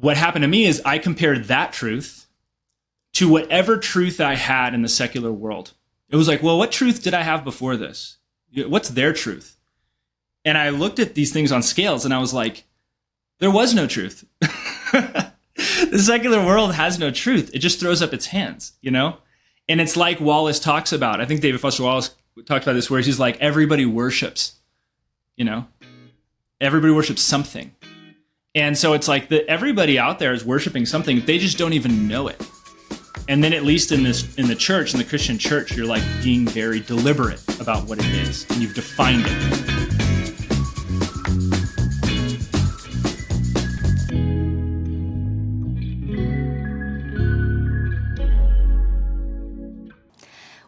what happened to me is I compared that truth to whatever truth I had in the secular world. It was like, well, what truth did I have before this? What's their truth? And I looked at these things on scales and I was like, there was no truth. The secular world has no truth. It just throws up its hands, you know? And it's like Wallace talks about, I think David Foster Wallace talked about this, where he's like, everybody worships, you know? Everybody worships something. And so it's like everybody out there is worshiping something. They just don't even know it. And then at least in the church, in the Christian church, you're like being very deliberate about what it is. And you've defined it.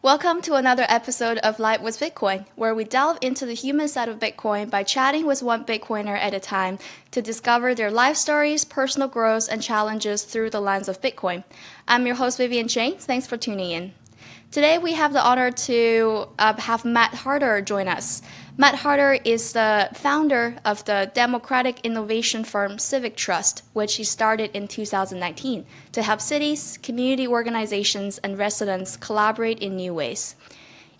Welcome to another episode of Live with Bitcoin, where we delve into the human side of Bitcoin by chatting with one Bitcoiner at a time to discover their life stories, personal growth, and challenges through the lens of Bitcoin. I'm your host, Vivian Chang. Thanks for tuning in. Today, we have the honor to have Matt Harder join us. Matt Harder is the founder of the democratic innovation firm Civic Trust, which he started in 2019 to help cities, community organizations, and residents collaborate in new ways.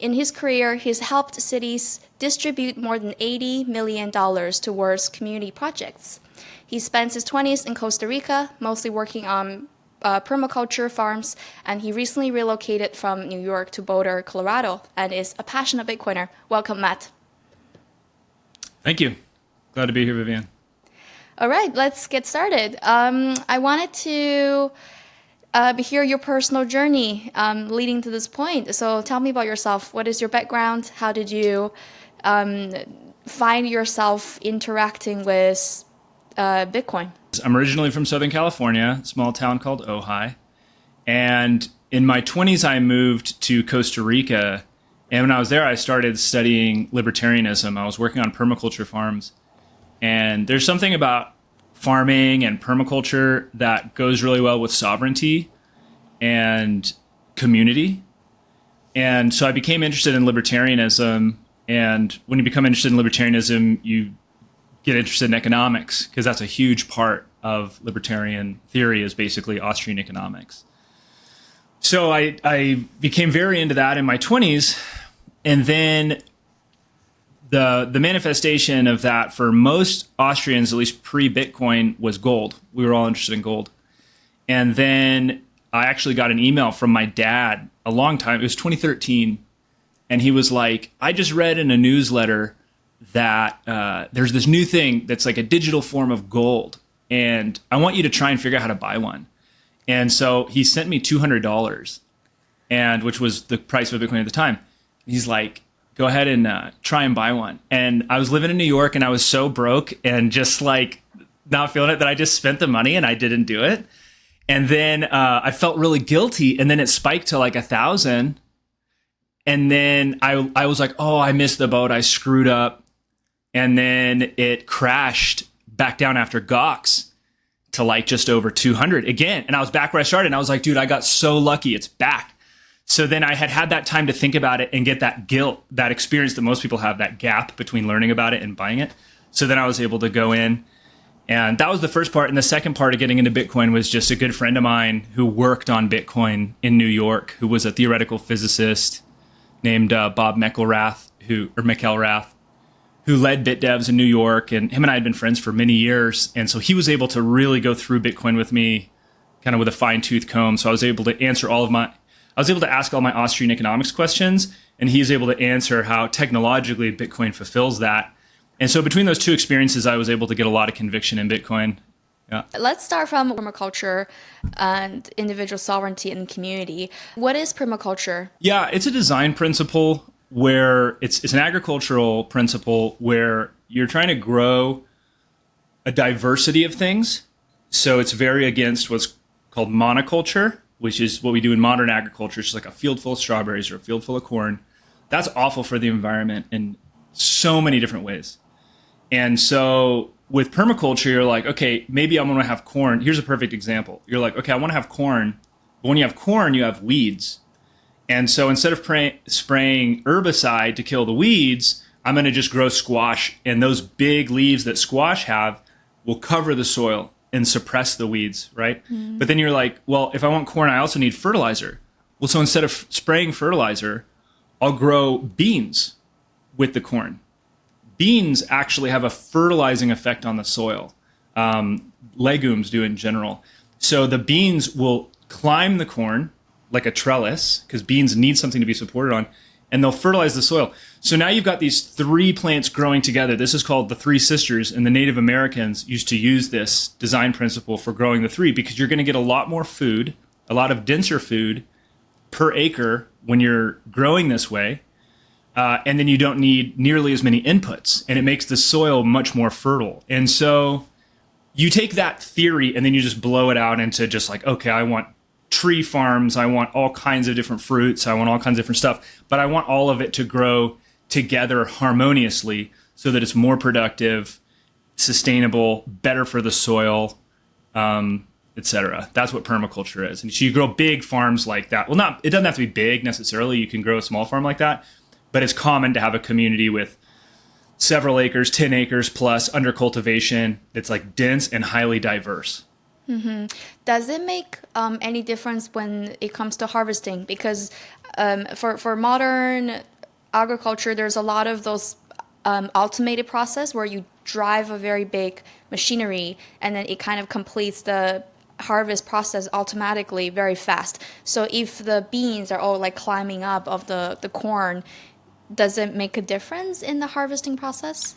In his career, he's helped cities distribute more than $80 million towards community projects. He spends his 20s in Costa Rica, mostly working on permaculture farms, and he recently relocated from New York to Boulder, Colorado, and is a passionate Bitcoiner. Welcome, Matt. Thank you. Glad to be here, Vivian. All right, let's get started. I wanted to hear your personal journey leading to this point. So tell me about yourself. What is your background? How did you find yourself interacting with Bitcoin? I'm originally from Southern California, a small town called Ojai. And in my 20s, I moved to Costa Rica. And when I was there, I started studying libertarianism. I was working on permaculture farms. And there's something about farming and permaculture that goes really well with sovereignty and community. And so I became interested in libertarianism. And when you become interested in libertarianism, you get interested in economics, because that's a huge part of libertarian theory, is basically Austrian economics. So I became very into that in my 20s. And then the manifestation of that for most Austrians, at least pre-Bitcoin, was gold. We were all interested in gold. And then I actually got an email from my dad a long time. It was 2013. And he was like, I just read in a newsletter that there's this new thing that's like a digital form of gold. And I want you to try and figure out how to buy one. And so he sent me $200, which was the price of Bitcoin at the time. He's like, go ahead and try and buy one. And I was living in New York and I was so broke and just like not feeling it that I just spent the money and I didn't do it. And then I felt really guilty. And then it spiked to like 1,000. And then I was like, oh, I missed the boat. I screwed up. And then it crashed back down after Gox to like just over 200 again. And I was back where I started. And I was like, dude, I got so lucky. It's back. So then I had that time to think about it and get that guilt, that experience that most people have, that gap between learning about it and buying it. So then I was able to go in. And that was the first part. And the second part of getting into Bitcoin was just a good friend of mine who worked on Bitcoin in New York, who was a theoretical physicist named Bob McElrath, who led BitDevs in New York. And him and I had been friends for many years. And so he was able to really go through Bitcoin with me kind of with a fine-tooth comb. So I was able to ask all my Austrian economics questions, and he's able to answer how technologically Bitcoin fulfills that. And so between those two experiences, I was able to get a lot of conviction in Bitcoin. Yeah. Let's start from permaculture and individual sovereignty and community. What is permaculture? Yeah, it's a design principle where it's an agricultural principle where you're trying to grow a diversity of things. So it's very against what's called monoculture, which is what we do in modern agriculture. It's like a field full of strawberries or a field full of corn. That's awful for the environment in so many different ways. And so with permaculture, you're like, okay, maybe I'm going to have corn. Here's a perfect example. You're like, okay, I want to have corn. But when you have corn, you have weeds. And so instead of spraying herbicide to kill the weeds, I'm going to just grow squash. And those big leaves that squash have will cover the soil. and suppress the weeds, right? But then you're like, well, if I want corn, I also need fertilizer. Well, so instead of spraying fertilizer, I'll grow beans with the corn. Beans actually have a fertilizing effect on the soil. Legumes do in general. So the beans will climb the corn like a trellis, because beans need something to be supported on, and they'll fertilize the soil. So now you've got these three plants growing together. This is called the Three Sisters, and the Native Americans used to use this design principle for growing the three, because you're going to get a lot more food, a lot of denser food per acre when you're growing this way. And then you don't need nearly as many inputs, and it makes the soil much more fertile. And so you take that theory and then you just blow it out into just like, okay, I want tree farms, I want all kinds of different fruits, I want all kinds of different stuff, but I want all of it to grow together harmoniously so that it's more productive, sustainable, better for the soil, etc. That's what permaculture is. And so you grow big farms like that. Well, it doesn't have to be big necessarily. You can grow a small farm like that, but it's common to have a community with several acres, 10 acres plus under cultivation that's like dense and highly diverse. Does it make any difference when it comes to harvesting? Because for modern agriculture, there's a lot of those automated process where you drive a very big machinery and then it kind of completes the harvest process automatically very fast. So if the beans are all like climbing up of the corn, does it make a difference in the harvesting process?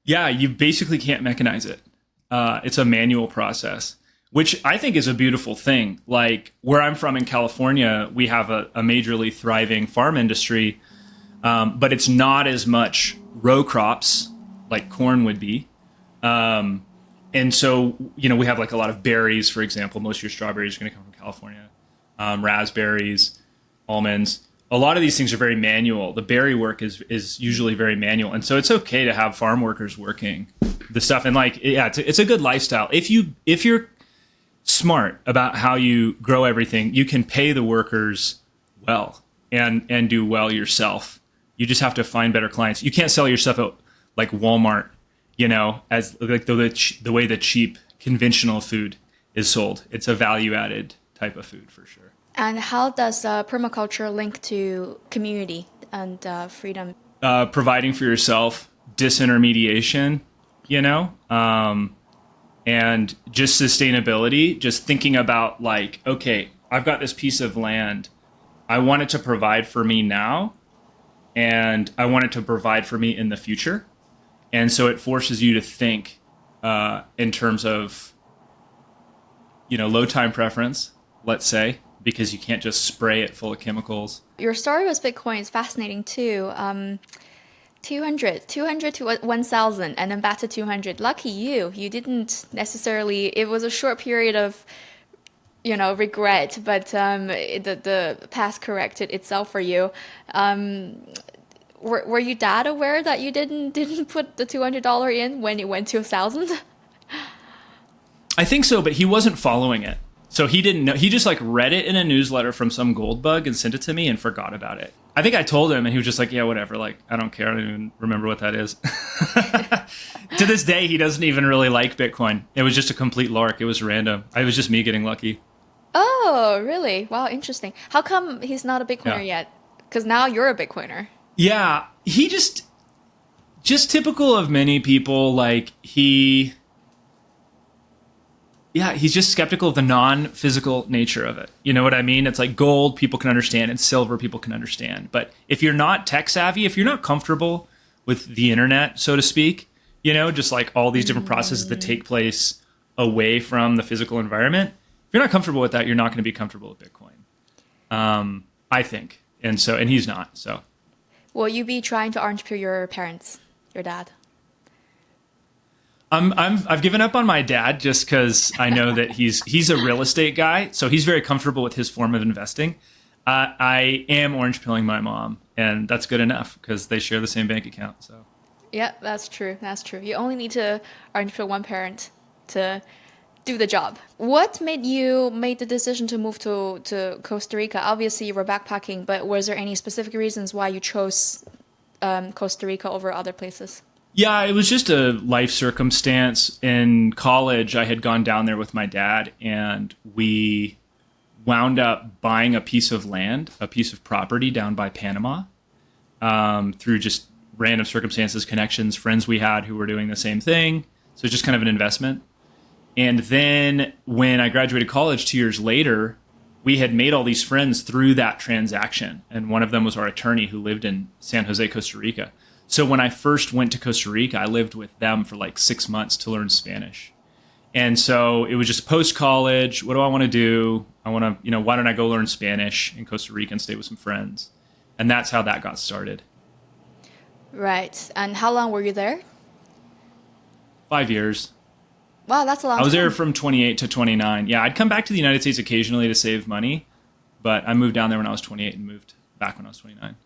Yeah, you basically can't mechanize it. It's a manual process, which I think is a beautiful thing. Like where I'm from in California, we have a majorly thriving farm industry, but it's not as much row crops like corn would be. And so, we have like a lot of berries, for example. Most of your strawberries are going to come from California. Raspberries, almonds. A lot of these things are very manual. The berry work is usually very manual. And so it's okay to have farm workers working the stuff. And like, yeah, it's a good lifestyle. If you're smart about how you grow everything, you can pay the workers well and do well yourself. You just have to find better clients. You can't sell your stuff at like Walmart, as like the way the cheap conventional food is sold. It's a value added type of food for sure. And how does permaculture link to community and freedom? Providing for yourself, disintermediation, and just sustainability, just thinking about like, okay, I've got this piece of land. I want it to provide for me now, and I want it to provide for me in the future. And so it forces you to think in terms of, low time preference, let's say, because you can't just spray it full of chemicals. Your story with Bitcoin is fascinating too. 200 to 1,000 and then back to 200. Lucky you. You didn't necessarily, it was a short period of, regret, but the past corrected itself for you. Were you that aware that you didn't put the $200 in when it went to 1,000? I think so, but he wasn't following it. So he didn't know. He just like read it in a newsletter from some gold bug and sent it to me and forgot about it. I think I told him and he was just like, yeah, whatever. Like, I don't care. I don't even remember what that is. To this day, he doesn't even really like Bitcoin. It was just a complete lark. It was random. It was just me getting lucky. Oh, really? Wow, interesting. How come he's not a Bitcoiner yet? Because now you're a Bitcoiner. Yeah, he just typical of many people, like he's just skeptical of the non-physical nature of it. You know what I mean? It's like gold, people can understand, and silver, people can understand. But if you're not tech savvy, if you're not comfortable with the internet, so to speak, just like all these different processes that take place away from the physical environment, if you're not comfortable with that, you're not going to be comfortable with Bitcoin. I think. And he's not, so. Will you be trying to orange peel your parents, your dad? I've given up on my dad just because I know that he's a real estate guy, so he's very comfortable with his form of investing. I am orange pilling my mom, and that's good enough because they share the same bank account. So. Yeah, that's true. That's true. You only need to orange peel one parent to do the job. What made you make the decision to move to Costa Rica? Obviously, you were backpacking, but was there any specific reasons why you chose Costa Rica over other places? Yeah, it was just a life circumstance. In college, I had gone down there with my dad, and we wound up buying a piece of land, a piece of property down by Panama, through just random circumstances, connections, friends we had who were doing the same thing. So it's just kind of an investment. And then when I graduated college 2 years later, we had made all these friends through that transaction. And one of them was our attorney who lived in San Jose, Costa Rica. So when I first went to Costa Rica, I lived with them for like 6 months to learn Spanish. And so it was just post-college. What do I want to do? I want to, why don't I go learn Spanish in Costa Rica and stay with some friends? And that's how that got started. Right. And how long were you there? 5 years. Wow, that's a long time. I was there from 28 to 29. Yeah, I'd come back to the United States occasionally to save money, but I moved down there when I was 28 and moved back when I was 29.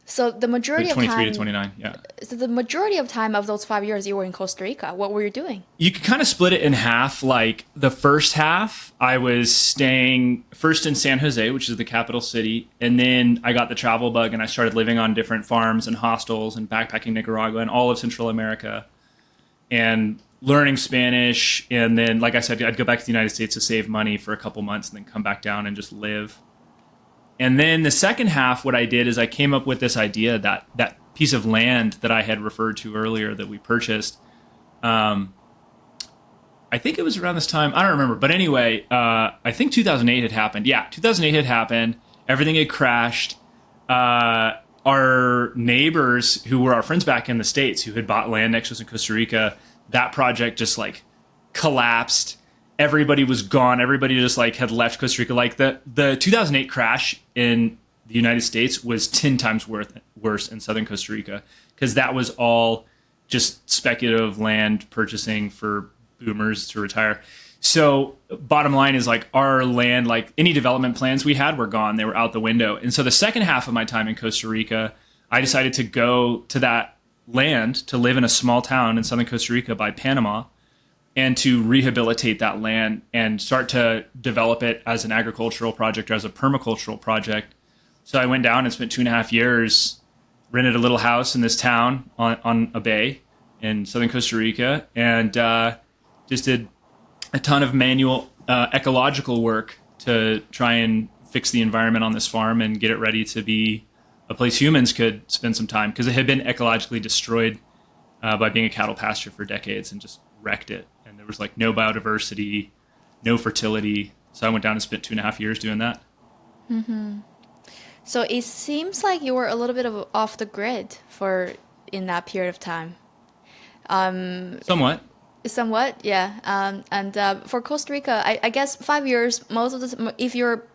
So the majority Like of 23 time, to 29, yeah. So the majority of time of those 5 years you were in Costa Rica, what were you doing? You could kind of split it in half. Like the first half, I was staying first in San Jose, which is the capital city. And then I got the travel bug and I started living on different farms and hostels and backpacking Nicaragua and all of Central America and learning Spanish. And then, like I said, I'd go back to the United States to save money for a couple months and then come back down and just live. And then the second half, what I did is I came up with this idea that that piece of land that I had referred to earlier that we purchased, I think it was around this time. I don't remember. But anyway, I think 2008 had happened. Yeah, 2008 had happened. Everything had crashed. Our neighbors who were our friends back in the States who had bought land next to us in Costa Rica, that project just like collapsed. Everybody was gone. Everybody just like had left Costa Rica. Like the 2008 crash in the United States was 10 times worse in southern Costa Rica because that was all just speculative land purchasing for boomers to retire. So bottom line is like our land, like any development plans we had were gone. They were out the window. And so the second half of my time in Costa Rica, I decided to go to that land to live in a small town in southern Costa Rica by Panama and to rehabilitate that land and start to develop it as an agricultural project or as a permacultural project. So I went down and spent 2.5 years, rented a little house in this town on a bay in southern Costa Rica, and just did a ton of manual ecological work to try and fix the environment on this farm and get it ready to be a place humans could spend some time, because it had been ecologically destroyed by being a cattle pasture for decades and just wrecked it. And there was like no biodiversity, no fertility. So I went down and spent 2.5 years doing that. Mm-hmm. So it seems like you were a little bit of off the grid in that period of time. Somewhat. Somewhat, yeah. And for Costa Rica, I guess 5 years, most of the time, if you're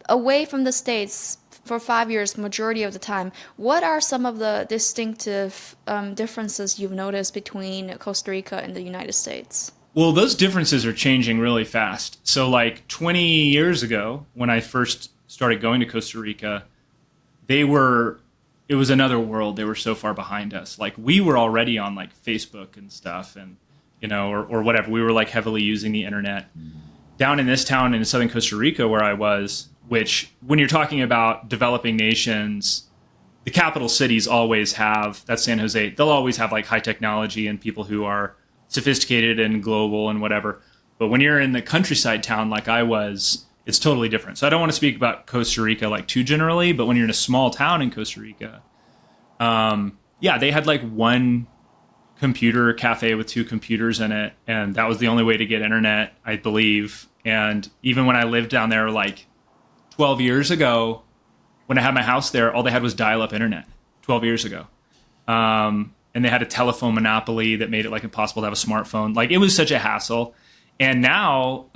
away from the States for 5 years, majority of the time, what are some of the distinctive differences you've noticed between Costa Rica and the United States? Well, those differences are changing really fast. So like 20 years ago, when I first started going to Costa Rica, it was another world. They were so far behind us. Like we were already on like Facebook and stuff and, or whatever. We were like heavily using the internet. Down in this town in southern Costa Rica where I was, which when you're talking about developing nations, the capital cities always have, that's San Jose, they'll always have like high technology and people who are sophisticated and global and whatever. But when you're in the countryside town like I was, it's totally different. So I don't want to speak about Costa Rica like too generally, but when you're in a small town in Costa Rica, they had like one computer cafe with 2 computers in it, and that was the only way to get internet, I believe. And even when I lived down there like 12 years ago, when I had my house there, all they had was dial-up internet 12 years ago. And they had a telephone monopoly that made it like impossible to have a smartphone. Like it was such a hassle. And now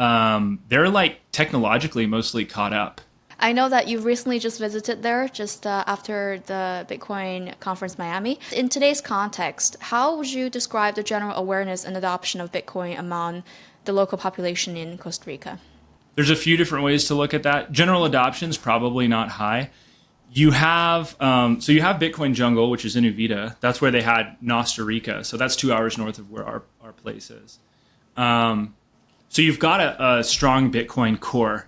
they're like technologically mostly caught up. I know that you recently just visited there just after the Bitcoin conference Miami. In today's context, how would you describe the general awareness and adoption of Bitcoin among the local population in Costa Rica? There's a few different ways to look at that. General adoption is probably not high. You have you have Bitcoin Jungle, which is in Uvita. That's where they had Costa Rica. So that's 2 hours north of where our place is. So you've got a strong Bitcoin core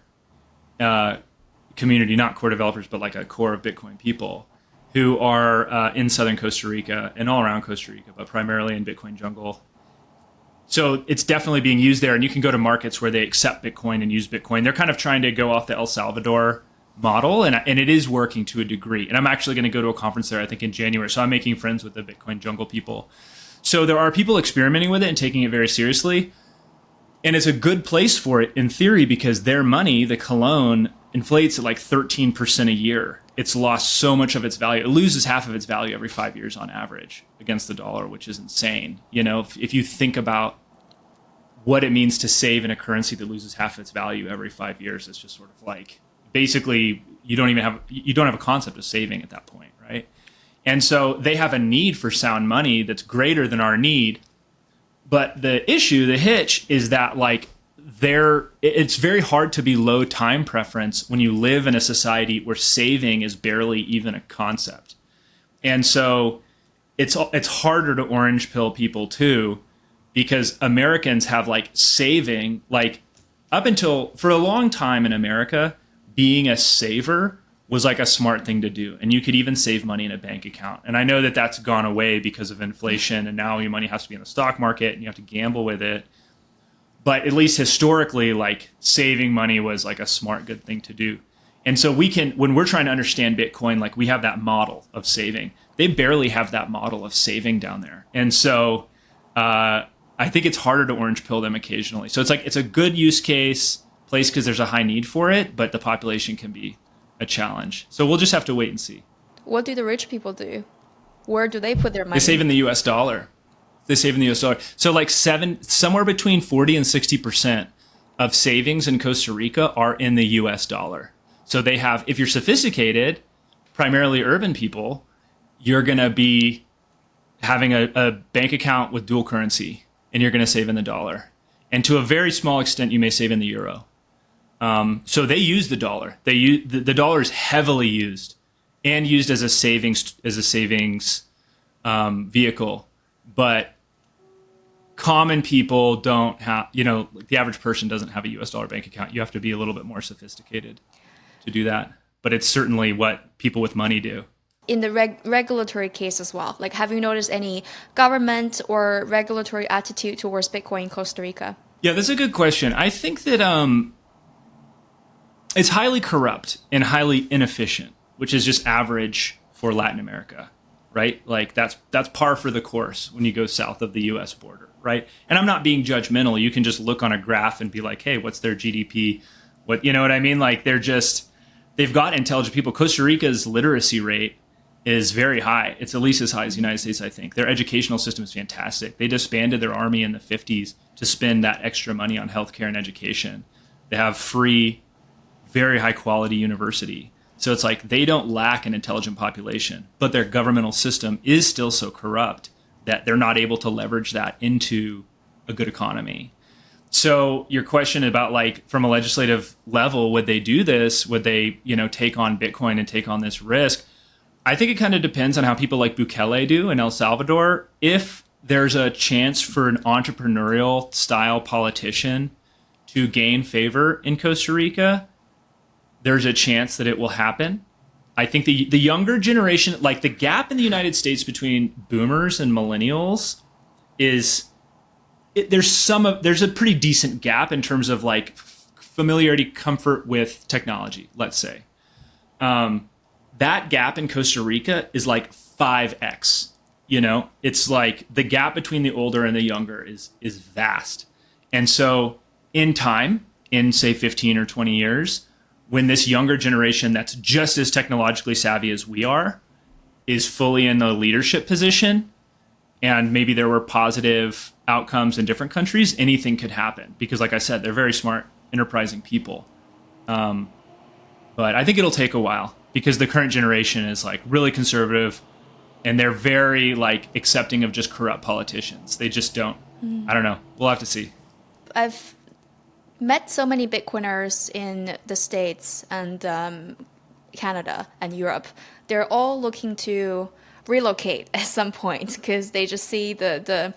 community, not core developers, but like a core of Bitcoin people. who are in southern Costa Rica and all around Costa Rica, but primarily in Bitcoin jungle. So it's definitely being used there, and you can go to markets where they accept Bitcoin and use Bitcoin. They're kind of trying to go off the El Salvador model, and it is working to a degree. And I'm actually going to go to a conference there, I think, in January. So I'm making friends with the Bitcoin jungle people. So there are people experimenting with it and taking it very seriously. And it's a good place for it in theory because their money, the cologne, inflates at like 13% a year. It's lost so much of its value. It loses half of its value every 5 years on average against the dollar, which is insane. You know, if you think about what it means to save in a currency that loses half of its value every 5 years, it's just sort of like basically you don't have a concept of saving at that point, right? And so they have a need for sound money that's greater than our need. But the issue, the hitch, is that like it's very hard to be low time preference when you live in a society where saving is barely even a concept. And so it's harder to orange pill people too, because Americans have like saving, like up until for a long time in America, being a saver was like a smart thing to do. And you could even save money in a bank account. And I know that that's gone away because of inflation. And now your money has to be in the stock market and you have to gamble with it. But at least historically, like saving money was like a smart, good thing to do. And so when we're trying to understand Bitcoin, like we have that model of saving. They barely have that model of saving down there. And so I think it's harder to orange pill them occasionally. So it's a good use case place because there's a high need for it, but the population can be a challenge. So we'll just have to wait and see. What do the rich people do? Where do they put their money? They save in the US dollar. So like somewhere between 40 and 60% of savings in Costa Rica are in the US dollar. So they have, if you're sophisticated, primarily urban people, you're going to be having a bank account with dual currency and you're going to save in the dollar. And to a very small extent, you may save in the euro. So they use the dollar. The dollar is heavily used and used as a savings vehicle. But common people don't have, the average person doesn't have a US dollar bank account. You have to be a little bit more sophisticated to do that. But it's certainly what people with money do. In the regulatory case as well, like have you noticed any government or regulatory attitude towards Bitcoin in Costa Rica? Yeah, that's a good question. I think that it's highly corrupt and highly inefficient, which is just average for Latin America, right? Like that's par for the course when you go south of the US border, right? And I'm not being judgmental. You can just look on a graph and be like, hey, what's their GDP? What, you know what I mean? Like they've got intelligent people. Costa Rica's literacy rate is very high. It's at least as high as the United States, I think. Their educational system is fantastic. They disbanded their army in the 50s to spend that extra money on healthcare and education. They have free, very high quality university. So it's like they don't lack an intelligent population, but their governmental system is still so corrupt that they're not able to leverage that into a good economy. So your question about like from a legislative level, would they do this? Would they, take on Bitcoin and take on this risk? I think it kind of depends on how people like Bukele do in El Salvador. If there's a chance for an entrepreneurial style politician to gain favor in Costa Rica, there's a chance that it will happen. I think the younger generation, like the gap in the United States between boomers and millennials there's a pretty decent gap in terms of like familiarity, comfort with technology, let's say. That gap in Costa Rica is like 5x. It's like the gap between the older and the younger is vast. And so in time, in say 15 or 20 years, when this younger generation that's just as technologically savvy as we are is fully in the leadership position, and maybe there were positive outcomes in different countries, anything could happen. Because like I said, they're very smart, enterprising people. But I think it'll take a while because the current generation is like really conservative and they're very like accepting of just corrupt politicians. They just don't, I don't know. We'll have to see. I've met so many Bitcoiners in the States and Canada and Europe. They're all looking to relocate at some point because they just see the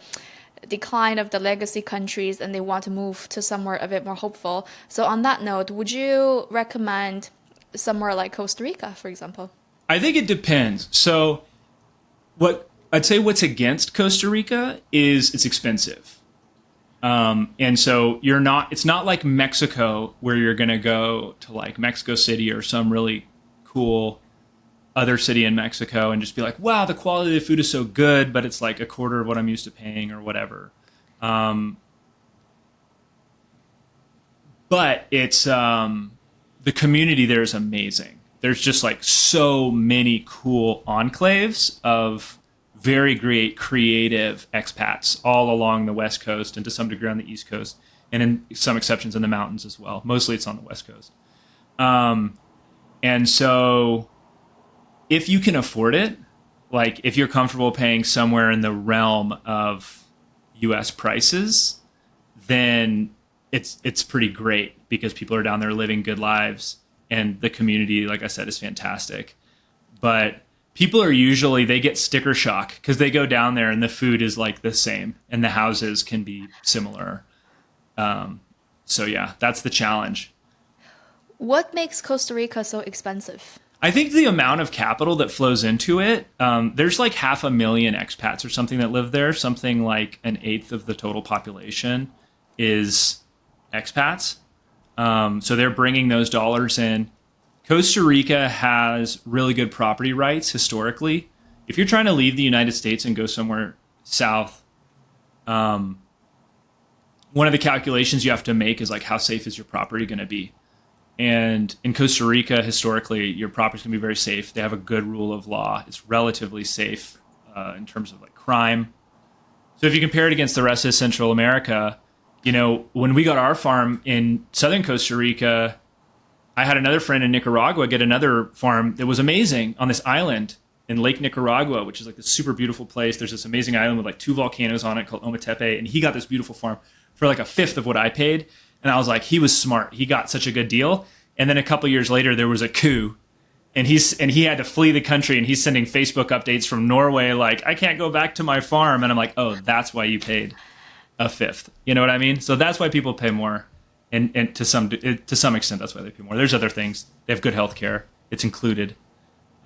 decline of the legacy countries and they want to move to somewhere a bit more hopeful. So on that note, would you recommend somewhere like Costa Rica, for example? I think it depends. So what I'd say what's against Costa Rica is it's expensive. And so it's not like Mexico where you're going to go to like Mexico City or some really cool other city in Mexico and just be like, wow, the quality of the food is so good, but it's like a quarter of what I'm used to paying or whatever. But it's, the community there is amazing. There's just like so many cool enclaves of very great creative expats all along the West Coast and to some degree on the East Coast, and in some exceptions in the mountains as well. Mostly it's on the West Coast. And so if you can afford it, like if you're comfortable paying somewhere in the realm of US prices, then it's pretty great because people are down there living good lives and the community, like I said, is fantastic. But people are usually, they get sticker shock because they go down there and the food is like the same and the houses can be similar. So yeah, that's the challenge. What makes Costa Rica so expensive? I think the amount of capital that flows into it, there's like 500,000 expats or something that live there. Something like an eighth of the total population is expats. So they're bringing those dollars in. Costa Rica has really good property rights historically. If you're trying to leave the United States and go somewhere south, one of the calculations you have to make is like, how safe is your property going to be? And in Costa Rica, historically, your property's going to be very safe. They have a good rule of law. It's relatively safe in terms of like crime. So if you compare it against the rest of Central America, you know, when we got our farm in southern Costa Rica, I had another friend in Nicaragua get another farm that was amazing on this island in Lake Nicaragua, which is like this super beautiful place. There's this amazing island with like 2 volcanoes on it called Ometepe, and he got this beautiful farm for like a fifth of what I paid. And I was like, he was smart. He got such a good deal. And then a couple years later, there was a coup, and he had to flee the country. And he's sending Facebook updates from Norway, like, I can't go back to my farm. And I'm like, oh, that's why you paid a fifth. You know what I mean? So that's why people pay more, and to some extent, that's why they pay more. There's other things. They have good health care. It's included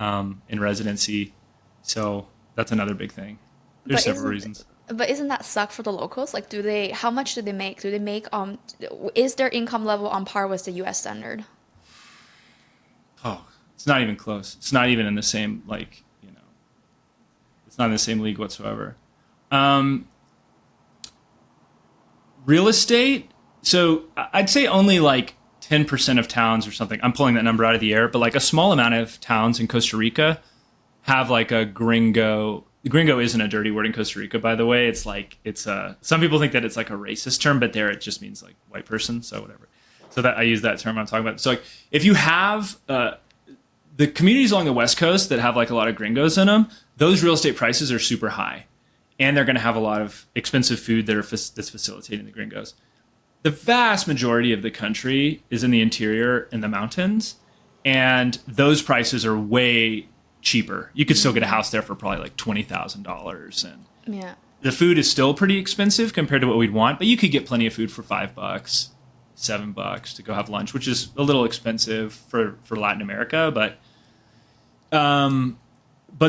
in residency. So that's another big thing. There's several reasons. But isn't that suck for the locals? Like, how much do they make? Do they make, is their income level on par with the US standard? Oh, it's not even close. It's not even in the same, like, you know, it's not in the same league whatsoever. Real estate. So I'd say only like 10% of towns or something. I'm pulling that number out of the air, but like a small amount of towns in Costa Rica have like a gringo. Gringo isn't a dirty word in Costa Rica, by the way. It's like, some people think that it's like a racist term, but there it just means like white person. So whatever. So that I use that term I'm talking about. So like if you have the communities along the West Coast that have like a lot of gringos in them, those real estate prices are super high, and they're going to have a lot of expensive food that's facilitating the gringos. The vast majority of the country is in the interior in the mountains, and those prices are way cheaper. You could still get a house there for probably like $20,000, and Yeah. the food is still pretty expensive compared to what we'd want, but you could get plenty of food for $5, $7 to go have lunch, which is a little expensive for Latin America, but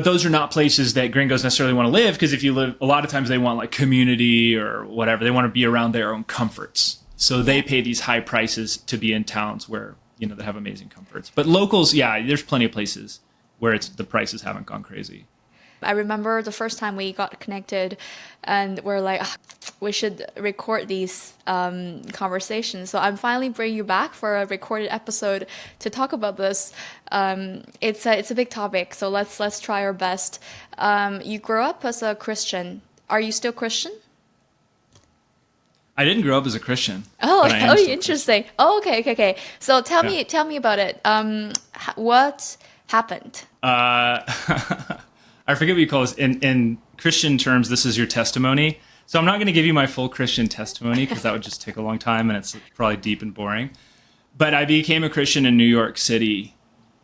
those are not places that gringos necessarily want to live, because if you live, a lot of times they want like community or whatever. They want to be around their own comforts. So they pay these high prices to be in towns where, you know, they have amazing comforts. But locals, yeah, there's plenty of places where the prices haven't gone crazy. I remember the first time we got connected and we're like, we should record these conversations. So I'm finally bringing you back for a recorded episode to talk about this. It's a big topic, so let's try our best. You grew up as a Christian. Are you still Christian? I didn't grow up as a Christian. Oh, but I am still interesting. Oh, okay. So tell me about it. What happened? I forget what you call this. In Christian terms, this is your testimony. So I'm not going to give you my full Christian testimony, because that would just take a long time and it's probably deep and boring. But I became a Christian in New York City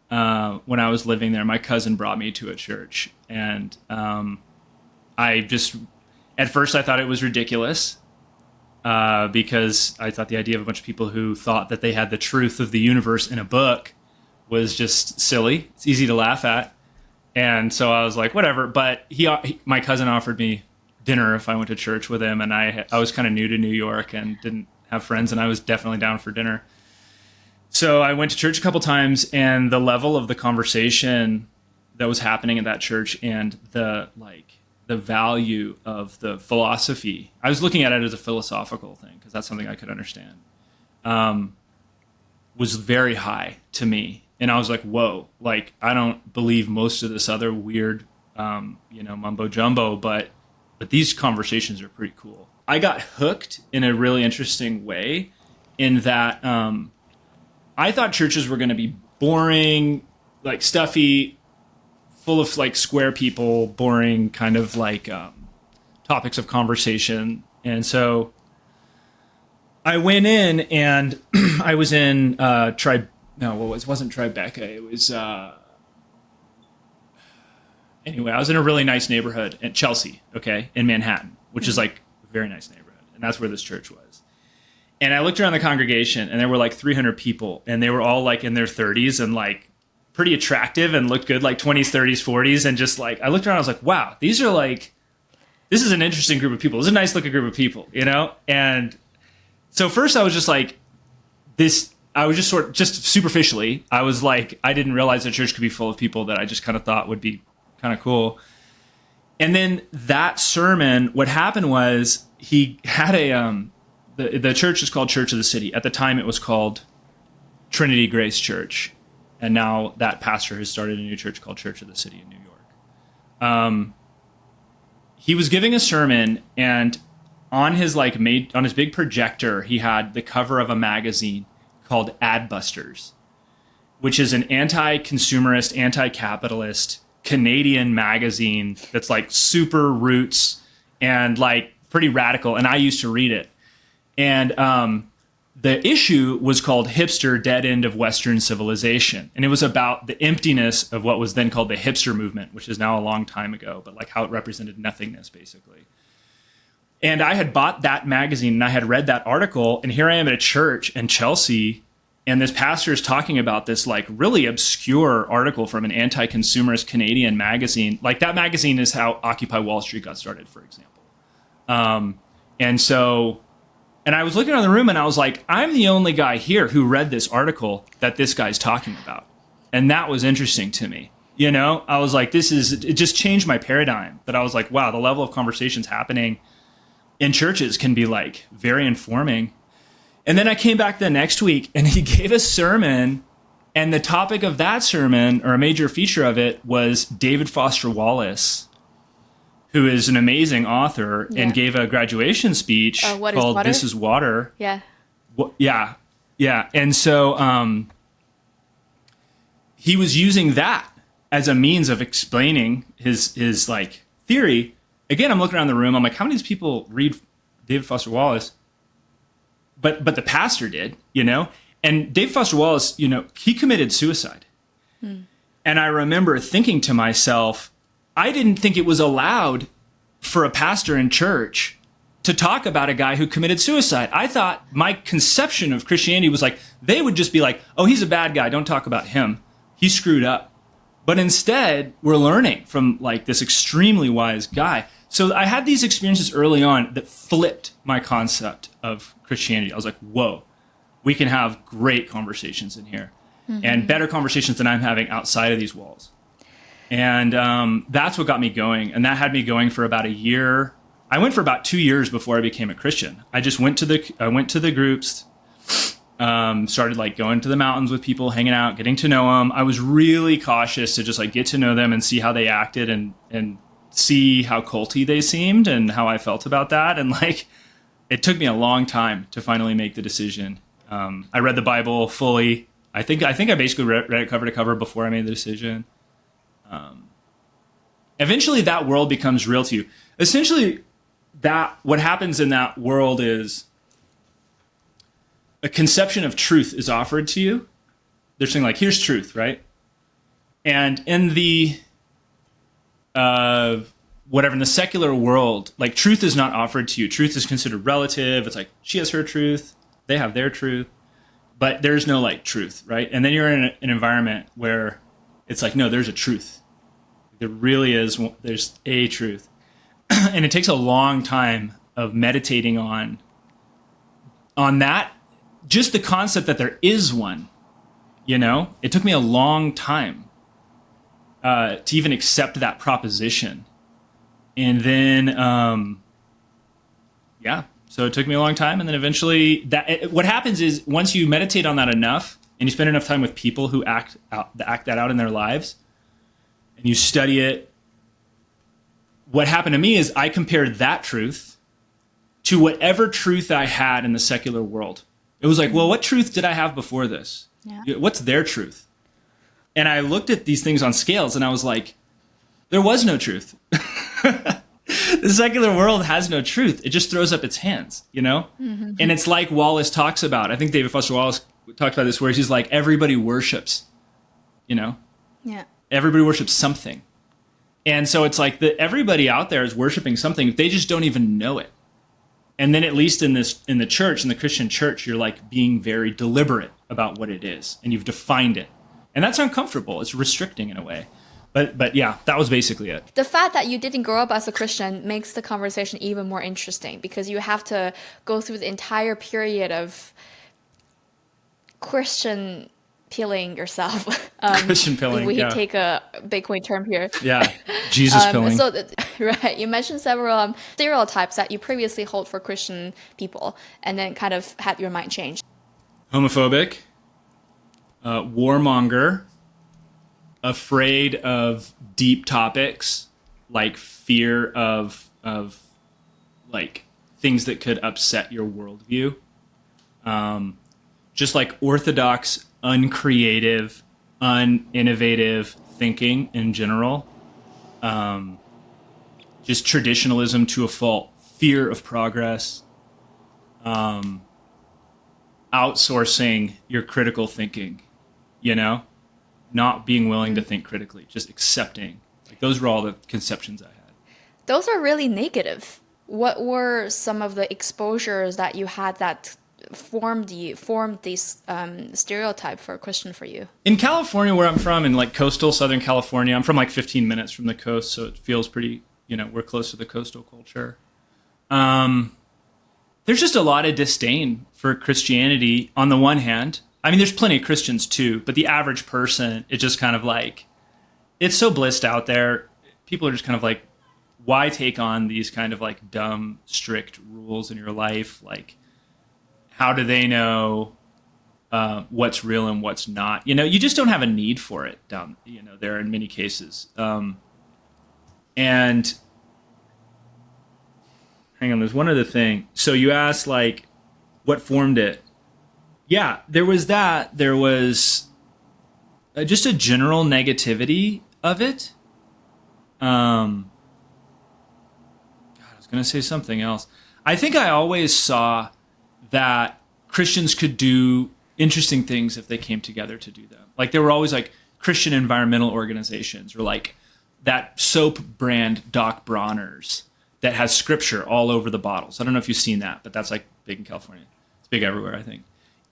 when I was living there. My cousin brought me to a church. And at first I thought it was ridiculous, because I thought the idea of a bunch of people who thought that they had the truth of the universe in a book was just silly. It's easy to laugh at. And so I was like, whatever. But my cousin offered me dinner if I went to church with him. And I was kind of new to New York and didn't have friends. And I was definitely down for dinner. So I went to church a couple times, and the level of the conversation that was happening at that church and the value of the philosophy, I was looking at it as a philosophical thing because that's something I could understand, was very high to me. And I was like, whoa, like, I don't believe most of this other weird, mumbo jumbo, but these conversations are pretty cool. I got hooked in a really interesting way in that I thought churches were going to be boring, like stuffy, full of like square people, boring kind of like topics of conversation. And so I went in and I was in it wasn't Tribeca. It was anyway, I was in a really nice neighborhood at Chelsea, okay, in Manhattan, which is like a very nice neighborhood. And that's where this church was. And I looked around the congregation, and there were like 300 people, and they were all like in their 30s and like pretty attractive and looked good, like 20s, 30s, 40s. And just like, I looked around, I was like, wow, this is an interesting group of people. This is a nice looking group of people, you know? And so first I was just like, just superficially, I was like, I didn't realize the church could be full of people that I just kind of thought would be kind of cool. And then that sermon, what happened was he had the church is called Church of the City. At the time, it was called Trinity Grace Church. And now that pastor has started a new church called Church of the City in New York. He was giving a sermon, and on his big projector, he had the cover of a magazine called Adbusters, which is an anti-consumerist, anti-capitalist Canadian magazine that's like super roots and like pretty radical. And I used to read it. And the issue was called Hipster, Dead End of Western Civilization. And it was about the emptiness of what was then called the hipster movement, which is now a long time ago, but like how it represented nothingness, basically. And I had bought that magazine and I had read that article. And here I am at a church in Chelsea, and this pastor is talking about this like really obscure article from an anti-consumerist Canadian magazine. Like that magazine is how Occupy Wall Street got started, for example. And I was looking around the room and I was like, I'm the only guy here who read this article that this guy's talking about. And that was interesting to me. You know, I was like, it just changed my paradigm. That I was like, wow, the level of conversations happening in churches can be like very informing. And then I came back the next week and he gave a sermon, and the topic of that sermon, or a major feature of it, was David Foster Wallace, who is an amazing author, and gave a graduation speech called This is Water. Yeah. Yeah. And so he was using that as a means of explaining his like theory. Again, I'm looking around the room. I'm like, how many of these people read David Foster Wallace? But the pastor did, you know? And David Foster Wallace, you know, he committed suicide. And I remember thinking to myself, I didn't think it was allowed for a pastor in church to talk about a guy who committed suicide. I thought my conception of Christianity was like, they would just be like, oh, he's a bad guy, don't talk about him. He screwed up. But instead, we're learning from like this extremely wise guy. So I had these experiences early on that flipped my concept of Christianity. I was like, whoa, we can have great conversations in here, and better conversations than I'm having outside of these walls. And that's what got me going. And that had me going for about a year. I went for about 2 years before I became a Christian. I just went to the groups, started like going to the mountains with people, hanging out, getting to know them. I was really cautious to just like get to know them and see how they acted and see how culty they seemed and how I felt about that. And like, it took me a long time to finally make the decision. I read the Bible fully. I think I basically read it cover to cover before I made the decision. Eventually that world becomes real to you. Essentially, what happens in that world is a conception of truth is offered to you. They're saying like, here's truth, right? And in the in the secular world, like truth is not offered to you. Truth is considered relative. It's like, she has her truth, they have their truth, but there's no like truth, right? And then you're in an environment where it's like, no, there's a truth. There really is. There's a truth. And it takes a long time of meditating on that, just the concept that there is one, It took me a long time to even accept that proposition. And then, so it took me a long time. And then eventually what happens is once you meditate on that enough and you spend enough time with people who act that out in their lives and you study it, what happened to me is I compared that truth to whatever truth I had in the secular world. It was like, well, what truth did I have before this? Yeah. What's their truth? And I looked at these things on scales and I was like, there was no truth. The secular world has no truth. It just throws up its hands, Mm-hmm. And it's like Wallace talks about. I think David Foster Wallace talked about this, where he's like, everybody worships, Yeah. Everybody worships something. And so it's like everybody out there is worshiping something. They just don't even know it. And then at least in the church, in the Christian church, you're like being very deliberate about what it is. And you've defined it. And that's uncomfortable. It's restricting in a way. But yeah, that was basically it. The fact that you didn't grow up as a Christian makes the conversation even more interesting, because you have to go through the entire period of Christian pilling yourself. Christian pilling, we take a Bitcoin term here. Yeah, Jesus pilling. Right, you mentioned several stereotypes that you previously hold for Christian people, and then kind of had your mind changed. Homophobic, warmonger, afraid of deep topics, like fear of like things that could upset your worldview. Just like orthodox, uncreative, uninnovative thinking in general. Just traditionalism to a fault. Fear of progress. Outsourcing your critical thinking, Not being willing to think critically, just accepting. Like those were all the conceptions I had. Those are really negative. What were some of the exposures that you had that formed these stereotype for a Christian for you? In California, where I'm from, in like coastal Southern California, I'm from like 15 minutes from the coast, so it feels pretty, we're close to the coastal culture. There's just a lot of disdain for Christianity on the one hand. I mean, there's plenty of Christians too, but the average person, it's just kind of like, it's so blissed out there. People are just kind of like, why take on these kind of like dumb, strict rules in your life? Like, how do they know what's real and what's not? You just don't have a need for it down, there in many cases. And hang on, there's one other thing. So you asked like, what formed it? Yeah, there was that. There was just a general negativity of it. God, I was going to say something else. I think I always saw that Christians could do interesting things if they came together to do them. Like there were always like Christian environmental organizations, or like that soap brand Doc Bronner's that has scripture all over the bottles. I don't know if you've seen that, but that's like big in California. It's big everywhere, I think.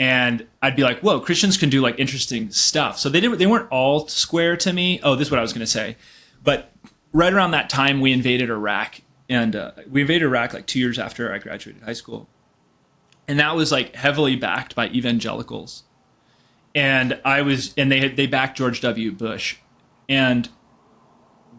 And I'd be like, whoa, Christians can do like interesting stuff. So they weren't all square to me. Oh, this is what I was going to say. But right around that time, we invaded Iraq. And we invaded Iraq like 2 years after I graduated high school. And that was like heavily backed by evangelicals. And they backed George W. Bush. And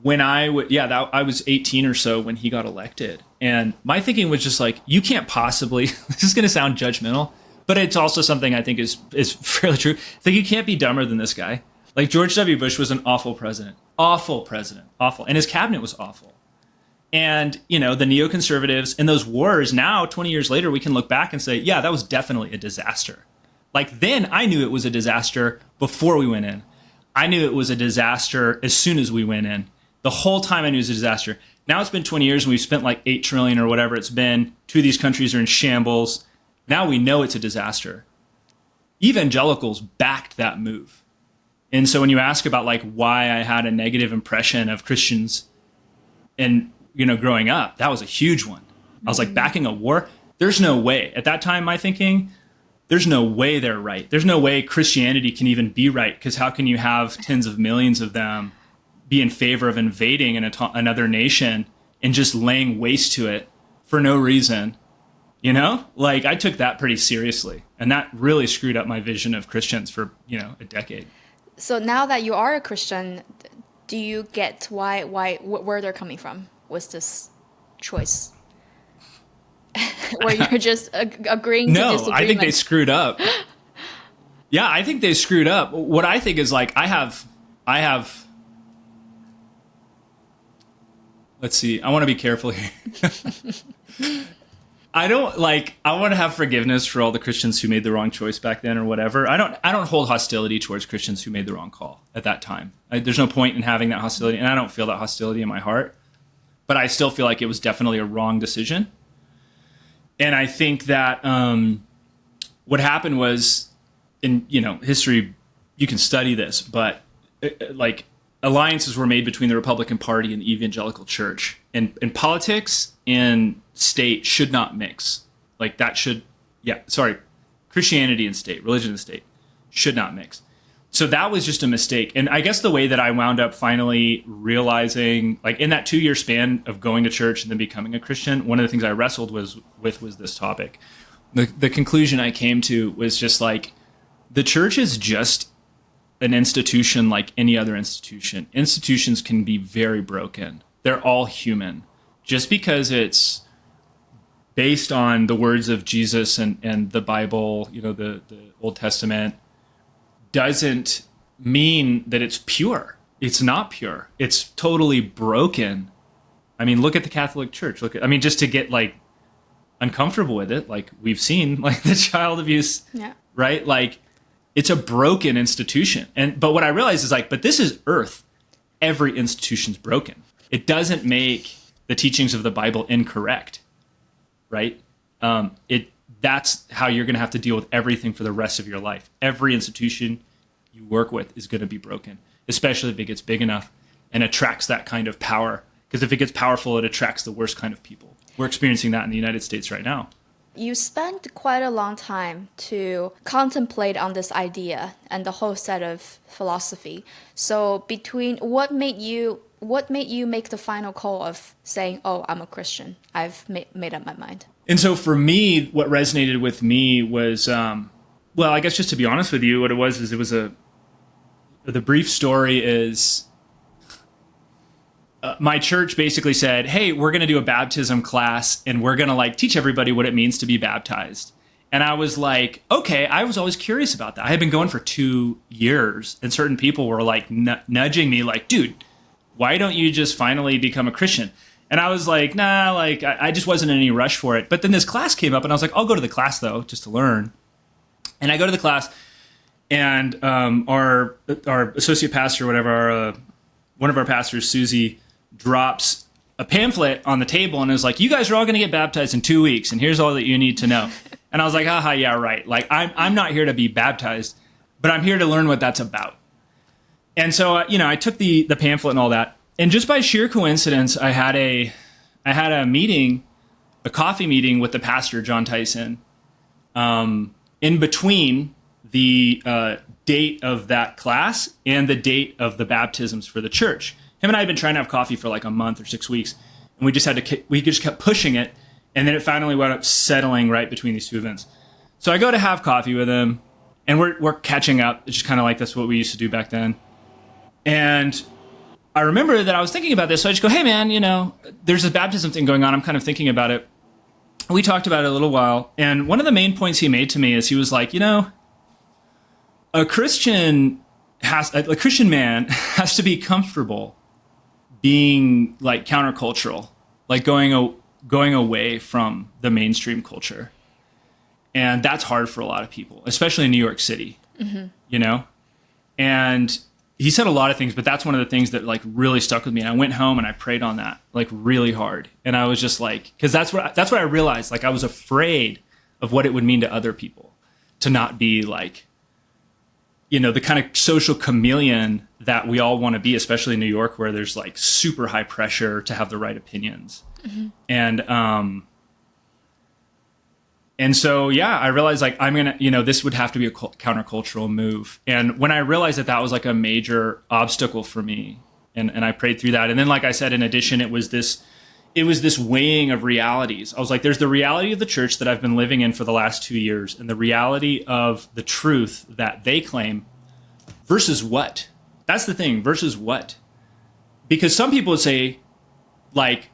when I was 18 or so when he got elected. And my thinking was just like, you can't possibly, this is going to sound judgmental, but it's also something I think is fairly true. I think you can't be dumber than this guy. Like George W. Bush was an awful president. Awful president. Awful. And his cabinet was awful. And, the neoconservatives and those wars, now 20 years later, we can look back and say, yeah, that was definitely a disaster. Like then I knew it was a disaster before we went in. I knew it was a disaster as soon as we went in. The whole time I knew it was a disaster. Now it's been 20 years and we've spent like $8 trillion or whatever it's been. Two of these countries are in shambles. Now we know it's a disaster. Evangelicals backed that move. And so when you ask about like why I had a negative impression of Christians and, growing up, that was a huge one. I was like, backing a war? There's no way. At that time, my thinking, there's no way they're right. There's no way Christianity can even be right, because how can you have tens of millions of them be in favor of invading another nation and just laying waste to it for no reason. You know, like I took that pretty seriously, and that really screwed up my vision of Christians for, a decade. So now that you are a Christian, do you get where they're coming from with this choice? Where you're just agreeing to disagreement? No, I think they screwed up. Yeah, I think they screwed up. What I think is like, I have, let's see, I want to be careful here. I want to have forgiveness for all the Christians who made the wrong choice back then or whatever. I don't hold hostility towards Christians who made the wrong call at that time. There's no point in having that hostility, and I don't feel that hostility in my heart. But I still feel like it was definitely a wrong decision. And I think that what happened was, in history, you can study this, but like alliances were made between the Republican Party and the Evangelical Church, and politics and state should not mix. Like that should, Christianity and state, religion and state should not mix. So that was just a mistake. And I guess the way that I wound up finally realizing, like in that 2-year span of going to church and then becoming a Christian, one of the things I wrestled with was this topic. The conclusion I came to was just like, the church is just an institution like any other institution. Institutions can be very broken. They're all human. Just because it's based on the words of Jesus and the Bible, the Old Testament, doesn't mean that it's pure. It's not pure. It's totally broken. I mean, look at the Catholic Church. Just to get like uncomfortable with it, like we've seen, like the child abuse, right? Like it's a broken institution. But what I realized is but this is earth. Every institution's broken. It doesn't make the teachings of the Bible incorrect, right? That's how you're going to have to deal with everything for the rest of your life. Every institution you work with is going to be broken, especially if it gets big enough and attracts that kind of power. Because if it gets powerful, it attracts the worst kind of people. We're experiencing that in the United States right now. You spent quite a long time to contemplate on this idea and the whole set of philosophy. So between what made you make the final call of saying, "Oh, I'm a Christian. I've made up my mind"? And so for me, what resonated with me was, I guess just to be honest with you, what it was the brief story is, my church basically said, "Hey, we're going to do a baptism class and we're going to teach everybody what it means to be baptized." And I was like, okay, I was always curious about that. I had been going for 2 years and certain people were nudging me dude, why don't you just finally become a Christian? And I was like, nah, I just wasn't in any rush for it. But then this class came up and I was like, I'll go to the class though, just to learn. And I go to the class and our associate pastor, whatever, one of our pastors, Susie, drops a pamphlet on the table and is like, "You guys are all going to get baptized in 2 weeks, and here's all that you need to know." And I was like, haha, yeah, right. I'm not here to be baptized, but I'm here to learn what that's about. And so, I took the pamphlet and all that. And just by sheer coincidence, I had a meeting, a coffee meeting with the pastor, John Tyson, in between the date of that class and the date of the baptisms for the church. Him and I had been trying to have coffee for a month or 6 weeks, and we just kept pushing it, and then it finally wound up settling right between these two events. So I go to have coffee with him, and we're catching up. It's just kind of that's what we used to do back then. And I remember that I was thinking about this, so I just go, "Hey man, there's a baptism thing going on. I'm kind of thinking about it." We talked about it a little while, and one of the main points he made to me is he was like, a Christian man has to be comfortable being countercultural, going away from the mainstream culture. And that's hard for a lot of people, especially in New York City, And he said a lot of things, but that's one of the things that really stuck with me. And I went home and I prayed on that really hard. And I was just because that's what I realized. I was afraid of what it would mean to other people to not be the kind of social chameleon that we all want to be, especially in New York, where there's super high pressure to have the right opinions. Mm-hmm. And so, I realized I'm going to, this would have to be a countercultural move. And when I realized that was a major obstacle for me, and I prayed through that. And then, like I said, in addition, it was this weighing of realities. I was like, there's the reality of the church that I've been living in for the last 2 years, and the reality of the truth that they claim versus what? That's the thing, versus what? Because some people would say, like,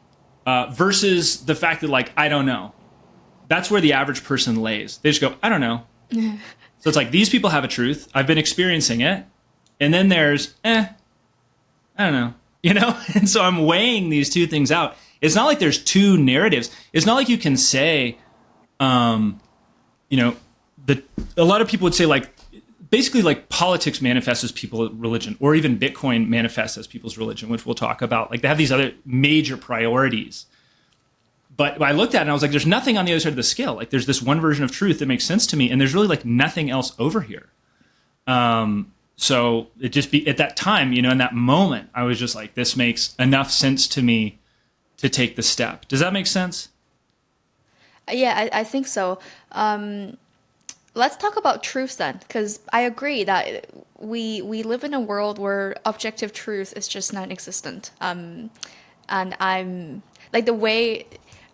versus the fact that, like, I don't know. That's where the average person lays. They just go, I don't know. So it's like, these people have a truth. I've been experiencing it. And then there's, I don't know. You know? And so I'm weighing these two things out. It's not like there's two narratives. It's not like you can say, you know, a lot of people would say, like, basically, like, politics manifests as people's religion, or even Bitcoin manifests as people's religion, which we'll talk about. Like, they have these other major priorities. But I looked at it and I was like, there's nothing on the other side of the scale. Like, there's this one version of truth that makes sense to me, and there's really, like, nothing else over here. So it just at that time, you know, in that moment, I was just like, this makes enough sense to me to take the step. Does that make sense? Yeah, I think so. Let's talk about truth then, because I agree that we live in a world where objective truth is just non-existent. And I'm like, the way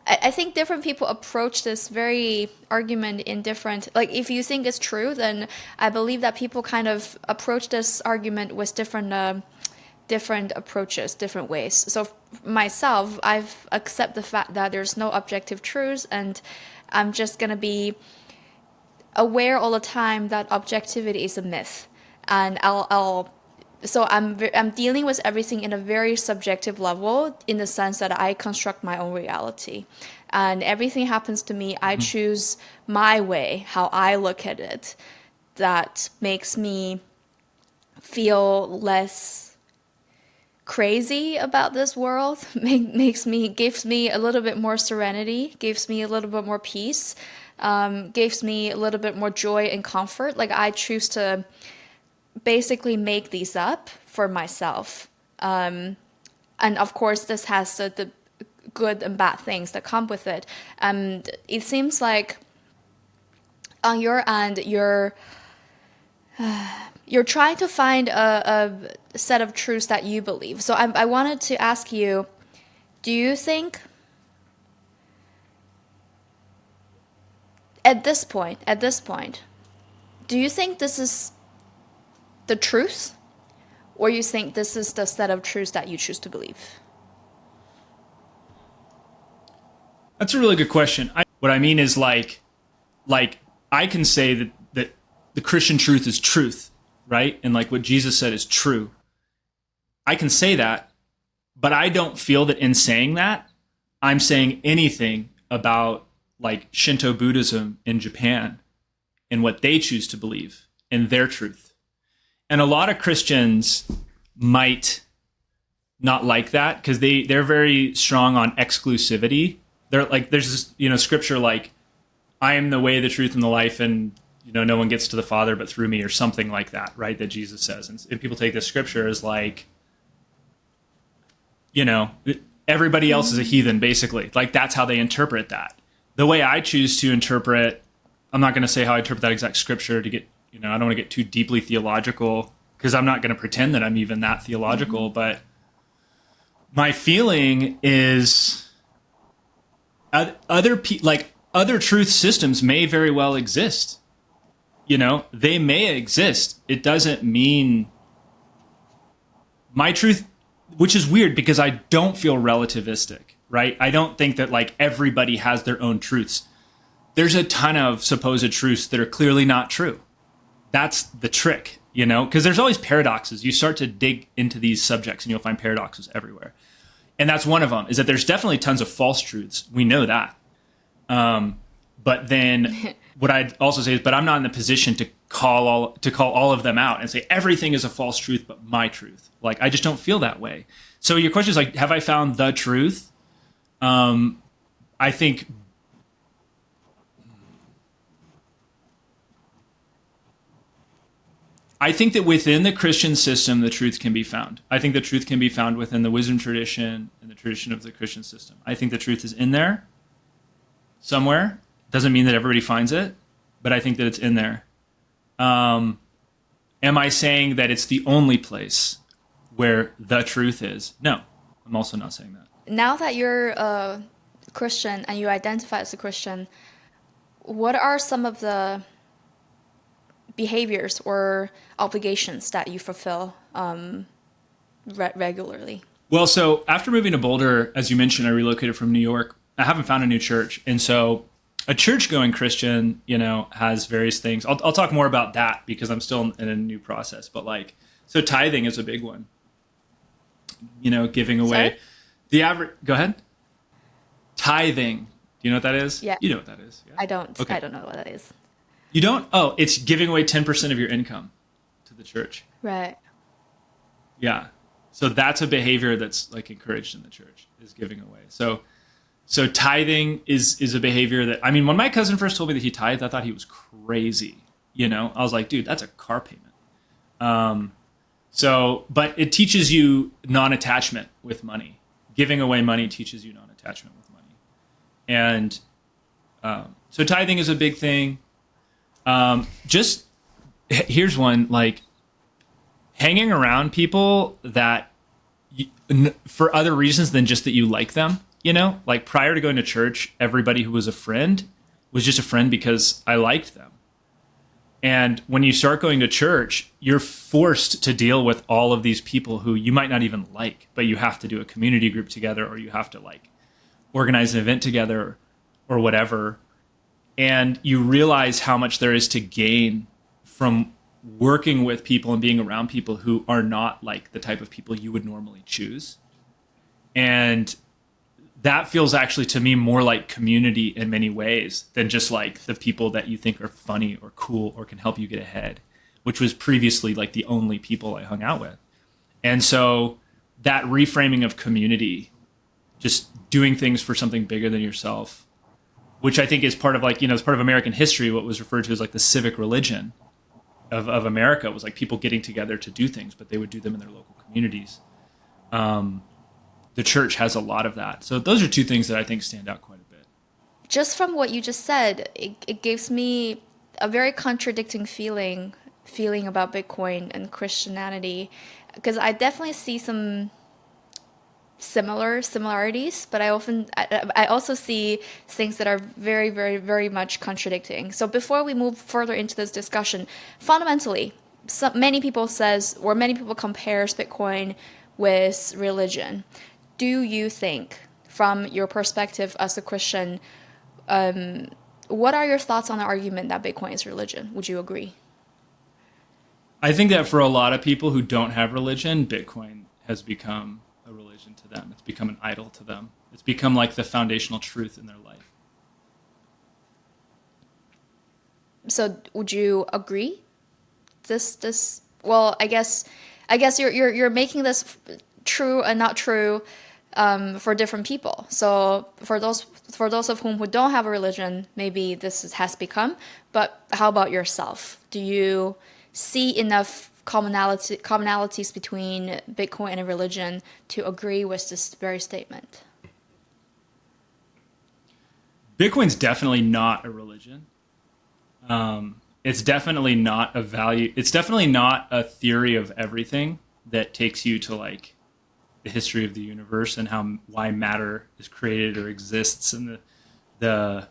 I think different people approach this very argument in different, like, if you think it's true, then I believe that people kind of approach this argument with different approaches, different ways. So myself, I've accepted the fact that there's no objective truth, and I'm just going to be aware all the time that objectivity is a myth. And so I'm dealing with everything in a very subjective level, in the sense that I construct my own reality, and everything happens to me. I choose my way, how I look at it. That makes me feel less crazy about this world. Gives me a little bit more serenity, gives me a little bit more peace, gives me a little bit more joy and comfort. Like, I choose to basically make these up for myself. And of course, this has the good and bad things that come with it. And it seems like on your end, you're trying to find a set of truths that you believe. So I wanted to ask you, do you think at this point, do you think this is the truth, or you think this is the set of truths that you choose to believe? That's a really good question. What I mean is, like I can say that the Christian truth is truth, right? And, like, what Jesus said is true. I can say that, but I don't feel that in saying that, I'm saying anything about, like, Shinto Buddhism in Japan and what they choose to believe in their truth. And a lot of Christians might not like that, because they're very strong on exclusivity. They're like, there's this, you know, scripture like, I am the way, the truth, and the life, and, you know, no one gets to the Father but through me, or something like that, right? That Jesus says. And people take this scripture as, like, you know, everybody else is a heathen, basically. Like, that's how they interpret that. The way I choose to interpret, I'm not going to say how I interpret that exact scripture to get, you know, I don't want to get too deeply theological, because I'm not going to pretend that I'm even that theological. But my feeling is other truth systems may very well exist. You know, they may exist. It doesn't mean my truth, which is weird, because I don't feel relativistic, right? I don't think that, like, everybody has their own truths. There's a ton of supposed truths that are clearly not true. That's the trick, you know, because there's always paradoxes. You start to dig into these subjects and you'll find paradoxes everywhere. And that's one of them, is that there's definitely tons of false truths. We know that. But then what I'd also say is, but I'm not in the position to call all of them out and say everything is a false truth but my truth. Like, I just don't feel that way. So your question is, like, have I found the truth? I think that within the Christian system, the truth can be found. I think the truth can be found within the wisdom tradition and the tradition of the Christian system. I think the truth is in there somewhere. Doesn't mean that everybody finds it, but I think that it's in there. Am I saying that it's the only place? where the truth is. No, I'm also not saying that. Now that you're a Christian and you identify as a Christian, what are some of the behaviors or obligations that you fulfill regularly? Well, so after moving to Boulder, as you mentioned, I relocated from New York. I haven't found a new church. And so a church-going Christian, has various things. I'll talk more about that because I'm still in a new process. But so tithing is a big one. Giving away. Sorry? The average. Go ahead. Tithing. Do you know what that is? Yeah. You know what that is. Yeah. I don't. Okay. I don't know what that is. You don't? Oh, it's giving away 10% of your income to the church. Right. Yeah. So that's a behavior that's encouraged in the church, is giving away. So tithing is a behavior that, when my cousin first told me that he tithed, I thought he was crazy. I was like, dude, that's a car payment. But it teaches you non-attachment with money. Giving away money teaches you non-attachment with money. And so tithing is a big thing. Here's one, hanging around people that for other reasons than just that you like them, prior to going to church, everybody who was a friend was just a friend because I liked them. And when you start going to church, you're forced to deal with all of these people who you might not even like, but you have to do a community group together, or you have to organize an event together or whatever. And you realize how much there is to gain from working with people and being around people who are not the type of people you would normally choose. And that feels actually to me more like community in many ways than just the people that you think are funny or cool or can help you get ahead, which was previously the only people I hung out with. And so that reframing of community, just doing things for something bigger than yourself, which I think is part of as part of American history, what was referred to as the civic religion of America was people getting together to do things, but they would do them in their local communities. The church has a lot of that. So those are two things that I think stand out quite a bit. Just from what you just said, it gives me a very contradicting feeling about Bitcoin and Christianity, because I definitely see some similarities, but I also see things that are very, very, very much contradicting. So before we move further into this discussion, fundamentally, many people compares Bitcoin with religion. Do you think, from your perspective as a Christian, what are your thoughts on the argument that Bitcoin is religion? Would you agree? I think that for a lot of people who don't have religion, Bitcoin has become a religion to them. It's become an idol to them. It's become the foundational truth in their life. So would you agree? Well, I guess you're making this true and not true for different people. So for those of whom who don't have a religion, maybe has become. But how about yourself? Do you see enough commonalities between Bitcoin and religion to agree with this very statement? Bitcoin's definitely not a religion. It's definitely not a value. It's definitely not a theory of everything that takes you to the history of the universe and why matter is created or exists, and whether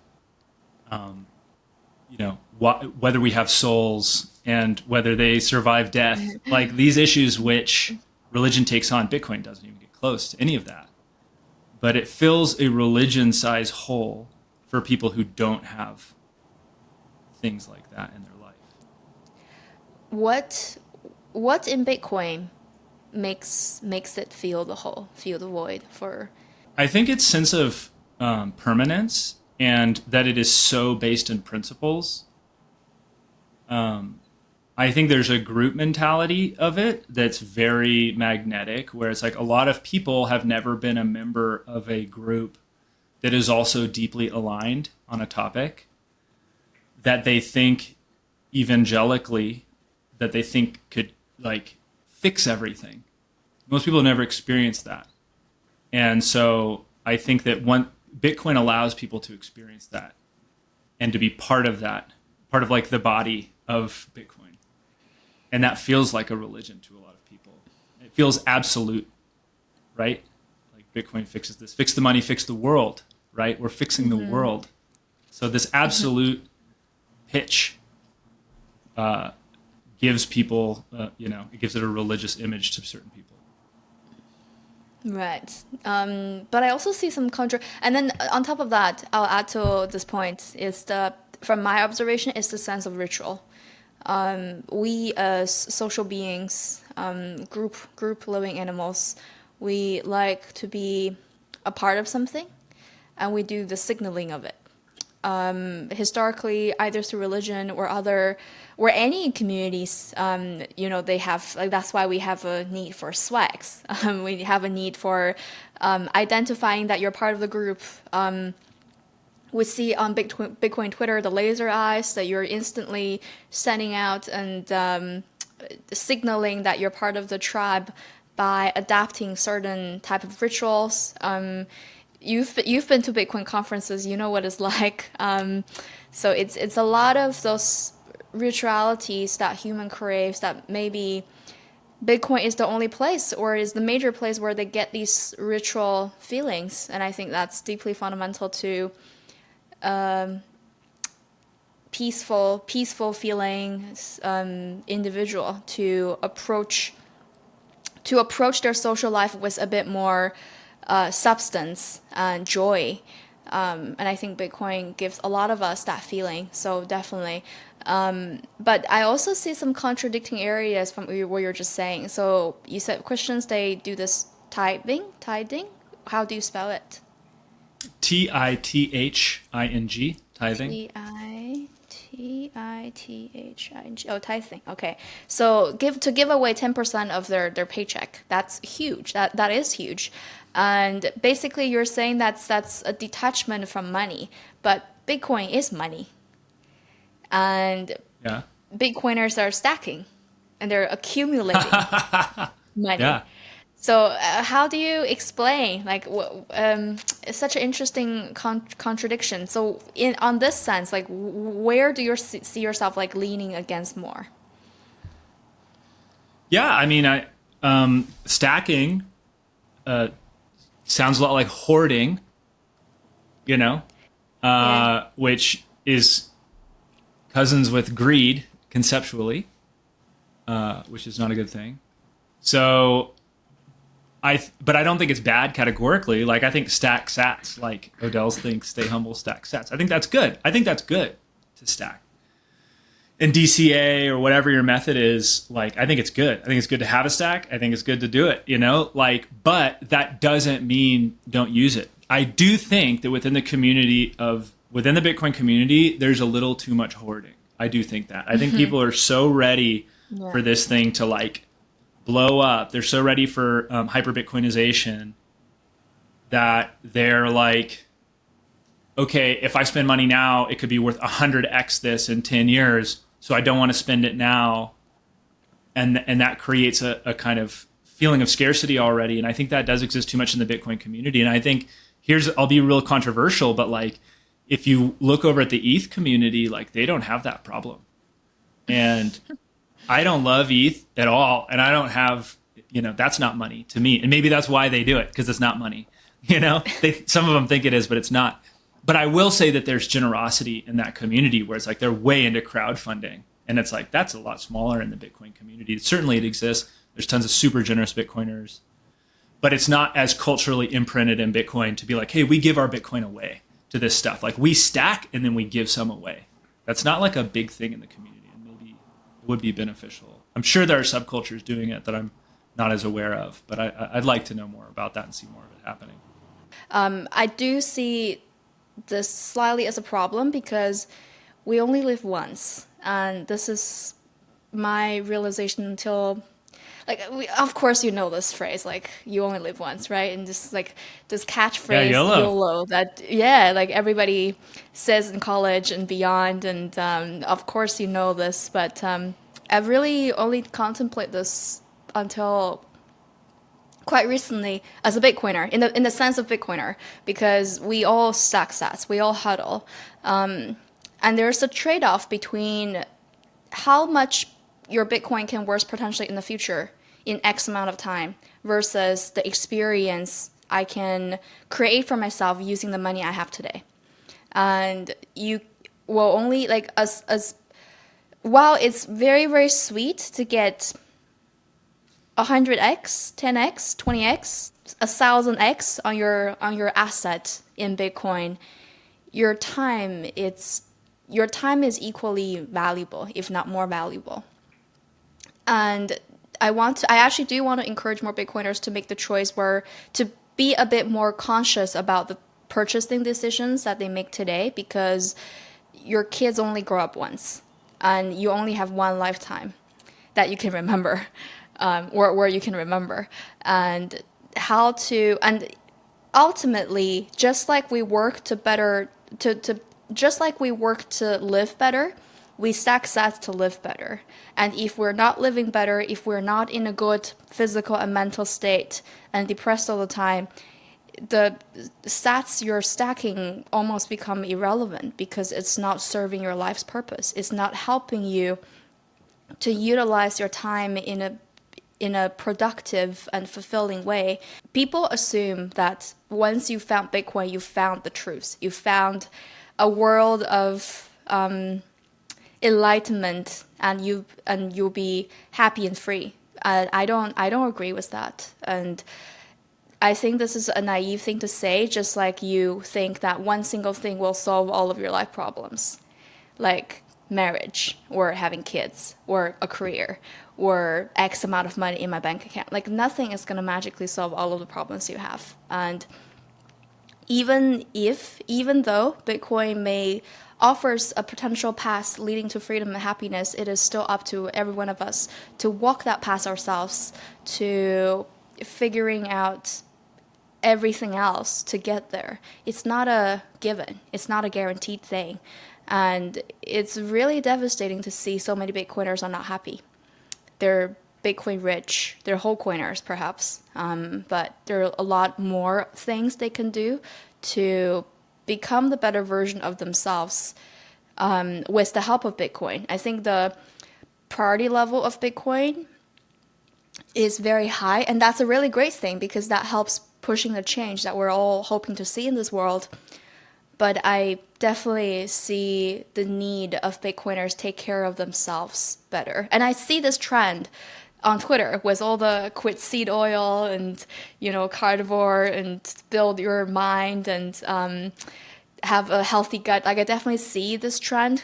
we have souls and whether they survive death. These issues which religion takes on, Bitcoin doesn't even get close to any of that. But it fills a religion-size hole for people who don't have things like that in their life. What in Bitcoin makes it feel the void for? I think its sense of permanence, and that it is so based in principles. I think there's a group mentality of it that's very magnetic, where it's a lot of people have never been a member of a group that is also deeply aligned on a topic that they think evangelically, that they think could fix everything. Most people never experienced that. And so I think that Bitcoin allows people to experience that and to be part of that, part of the body of Bitcoin. And that feels like a religion to a lot of people. it feels absolute, right? Like Bitcoin fixes this, fix the money, fix the world, right? We're fixing the world. So this absolute pitch gives people, it gives it a religious image to certain people. Right. But I also see some and then on top of that, I'll add to this point is from my observation, is the sense of ritual. We as social beings, group living animals, we like to be a part of something, and we do the signaling of it. Historically, either through religion or any communities, they have, like, that's why we have a need for swags. We have a need for identifying that you're part of the group. We see on Bitcoin Twitter the laser eyes that you're instantly sending out and signaling that you're part of the tribe by adapting certain type of rituals. You've been to Bitcoin conferences, you know what it's like. So it's a lot of those ritualities that human craves that maybe Bitcoin is the only place or is the major place where they get these ritual feelings. And I think that's deeply fundamental to peaceful feeling individual to approach their social life with a bit more substance and joy. And I think Bitcoin gives a lot of us that feeling. So definitely. But I also see some contradicting areas from what you're just saying. So you said Christians, they do this tithing. How do you spell it? Tithing, tithing. Tithing. Oh, tithing. Okay. So give away 10% of their paycheck. That's huge. That is huge. And basically you're saying that's a detachment from money, but Bitcoin is money. And yeah. Bitcoiners are stacking and they're accumulating money. Yeah. So how do you explain, like, it's such an interesting contradiction. So on this sense, like, where do you see yourself, like, leaning against more? Yeah, I mean, stacking sounds a lot like hoarding, Yeah. which is cousins with greed conceptually, which is not a good thing. So but I don't think it's bad categorically. Like, I think stack sats, like Odell's thinks, stay humble, stack sats. I think that's good. I think that's good to stack. And DCA or whatever your method is, like, I think it's good. I think it's good to have a stack. I think it's good to do it, but that doesn't mean don't use it. I do think that within the Bitcoin community, there's a little too much hoarding. I do think that. I think people are so ready for this thing to, like, blow up. They're so ready for hyper Bitcoinization that they're like, okay, if I spend money now, it could be worth 100x this in 10 years. So I don't want to spend it now. And that creates a kind of feeling of scarcity already. And I think that does exist too much in the Bitcoin community. And I think I'll be real controversial, but, like, if you look over at the ETH community, like, they don't have that problem. And I don't love ETH at all, and I don't have, that's not money to me. And maybe that's why they do it, because it's not money. Some of them think it is, but it's not. But I will say that there's generosity in that community where it's like they're way into crowdfunding. And it's like, that's a lot smaller in the Bitcoin community. Certainly it exists. There's tons of super generous Bitcoiners. But it's not as culturally imprinted in Bitcoin to be like, hey, we give our Bitcoin away to this stuff. Like, we stack and then we give some away. That's not like a big thing in the community. Would be beneficial. I'm sure there are subcultures doing it that I'm not as aware of, but I'd like to know more about that and see more of it happening. I do see this slightly as a problem because we only live once, and this is my realization until, like, of course you know this phrase, like, you only live once, right? And just, like, this catchphrase, YOLO, that like everybody says in college and beyond, and of course you know this, but I really only contemplate this until quite recently as a Bitcoiner, in the sense of Bitcoiner, because we all stack sats, we all huddle, and there's a trade-off between how much your Bitcoin can worth potentially in the future in X amount of time versus the experience I can create for myself using the money I have today. And you will only like as while it's very, very sweet to get 100x, 10x, 20x, 1000x on your asset in Bitcoin, your time is equally valuable, if not more valuable. And I actually do want to encourage more Bitcoiners to make the choice to be a bit more conscious about the purchasing decisions that they make today, because your kids only grow up once and you only have one lifetime that you can remember, or where you can remember, and ultimately, just like we work to live better, we stack sats to live better. And if we're not living better, if we're not in a good physical and mental state and depressed all the time, the stats you're stacking almost become irrelevant, because it's not serving your life's purpose. It's not helping you to utilize your time in a productive and fulfilling way. People assume that once you found Bitcoin, you found the truth. You found a world of enlightenment, and you'll be happy and free. I don't agree with that, and I think this is a naive thing to say. Just like you think that one single thing will solve all of your life problems, like marriage or having kids or a career or X amount of money in my bank account. Like, nothing is going to magically solve all of the problems you have. And even though Bitcoin may offers a potential path leading to freedom and happiness, it is still up to every one of us to walk that path ourselves, to figuring out everything else to get there. It's not a given. It's not a guaranteed thing. And it's really devastating to see so many Bitcoiners are not happy. They're Bitcoin rich. They're whole coiners, perhaps. But there are a lot more things they can do to become the better version of themselves with the help of Bitcoin. I think the priority level of Bitcoin is very high, and that's a really great thing, because that helps pushing the change that we're all hoping to see in this world. But I definitely see the need of Bitcoiners take care of themselves better. And I see this trend on Twitter with all the quit seed oil and, carnivore and build your mind and have a healthy gut. Like, I definitely see this trend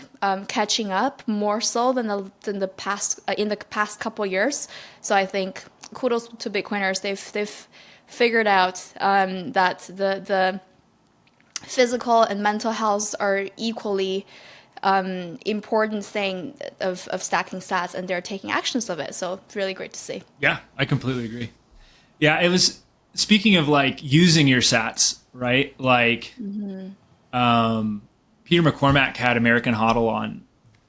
catching up more so than the past in the past couple of years. So I think kudos to Bitcoiners. They've figured out that the physical and mental health are equally important thing of stacking sats, and they're taking actions of it. So it's really great to see. Yeah, I completely agree. Yeah, it was, speaking of like using your sats, right? Like Peter McCormack had American Hodl on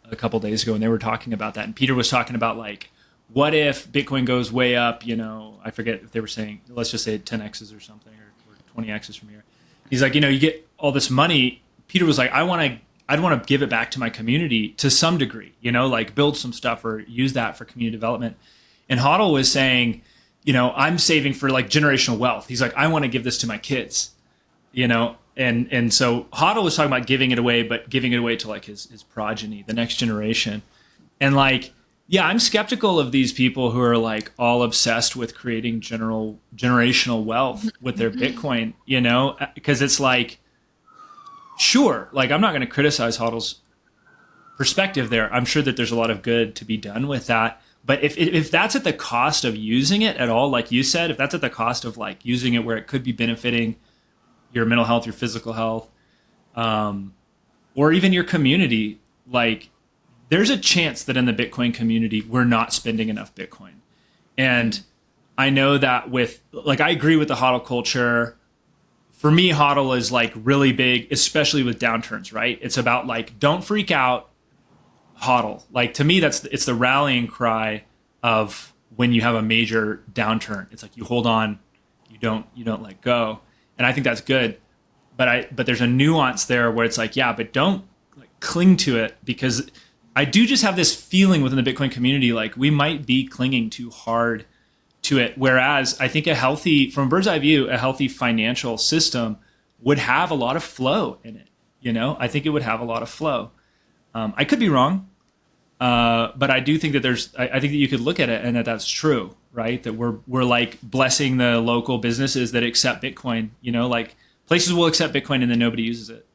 a couple days ago, and they were talking about that. And Peter was talking about, like, what if Bitcoin goes way up, I forget if they were saying, let's just say 10x's or something, or 20x's from here. He's like, you get all this money. Peter was like, I'd want to give it back to my community to some degree, like build some stuff or use that for community development. And Hodl was saying, I'm saving for like generational wealth. He's like, I want to give this to my kids, and so Hodl was talking about giving it away, but giving it away to like his progeny, the next generation. And like, yeah, I'm skeptical of these people who are like all obsessed with creating generational wealth with their Bitcoin, because it's like, sure, like, I'm not going to criticize Hodl's perspective there. I'm sure that there's a lot of good to be done with that. But if that's at the cost of using it at all, like you said, if that's at the cost of like using it where it could be benefiting your mental health, your physical health, or even your community, like, there's a chance that in the Bitcoin community, we're not spending enough Bitcoin. And I know that I agree with the HODL culture. For me, HODL is like really big, especially with downturns, right? It's about like, don't freak out, HODL. Like, to me, it's the rallying cry of when you have a major downturn. It's like, you hold on, you don't let go. And I think that's good. But there's a nuance there where it's like, yeah, but don't like cling to it, because I do just have this feeling within the Bitcoin community, like we might be clinging too hard to it. Whereas I think from a bird's eye view, a healthy financial system would have a lot of flow in it. I think it would have a lot of flow. I could be wrong, but I do think that I think that you could look at it and that's true, right? That we're like blessing the local businesses that accept Bitcoin. Like places will accept Bitcoin and then nobody uses it,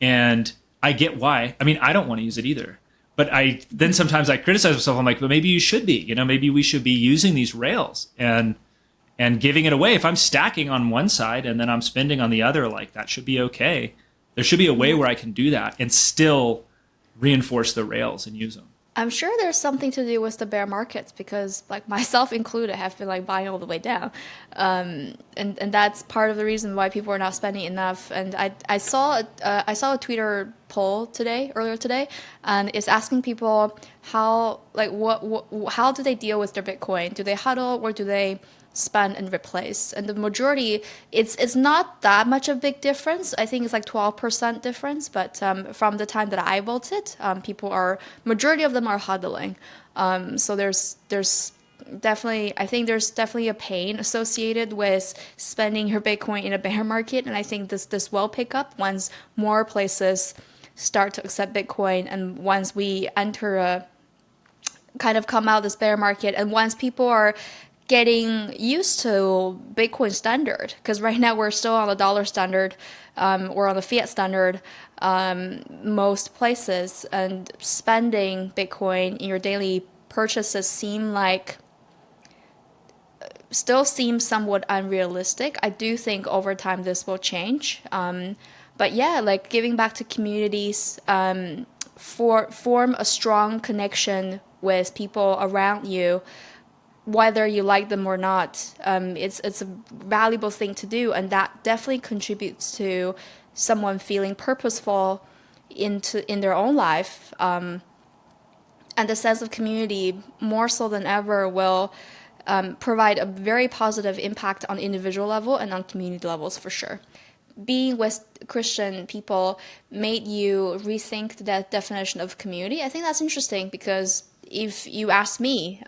and I get why. I mean, I don't want to use it either. But then sometimes I criticize myself. I'm like, but maybe you should be. Maybe we should be using these rails and giving it away. If I'm stacking on one side and then I'm spending on the other, like that should be okay. There should be a way where I can do that and still reinforce the rails and use them. I'm sure there's something to do with the bear markets because, like myself included, have been like buying all the way down, and that's part of the reason why people are not spending enough. And I saw a Twitter poll earlier today, and it's asking people how how do they deal with their Bitcoin? Do they hodl or do they spend and replace? And the majority, it's not that much of a big difference. I think it's like 12% difference, but from the time that I voted, majority of them are hodling. So there's definitely, I think there's definitely a pain associated with spending your Bitcoin in a bear market, and I think this will pick up once more places start to accept Bitcoin, and once we enter kind of come out this bear market, and once people are getting used to Bitcoin standard, because right now we're still on the dollar standard, or on the fiat standard, most places, and spending Bitcoin in your daily purchases still seems somewhat unrealistic. I do think over time this will change. But yeah, like giving back to communities, form a strong connection with people around you, whether you like them or not. It's a valuable thing to do, and that definitely contributes to someone feeling purposeful in their own life. And the sense of community, more so than ever, will provide a very positive impact on individual level and on community levels for sure. Being with Christian people made you rethink the definition of community. I think that's interesting because if you ask me,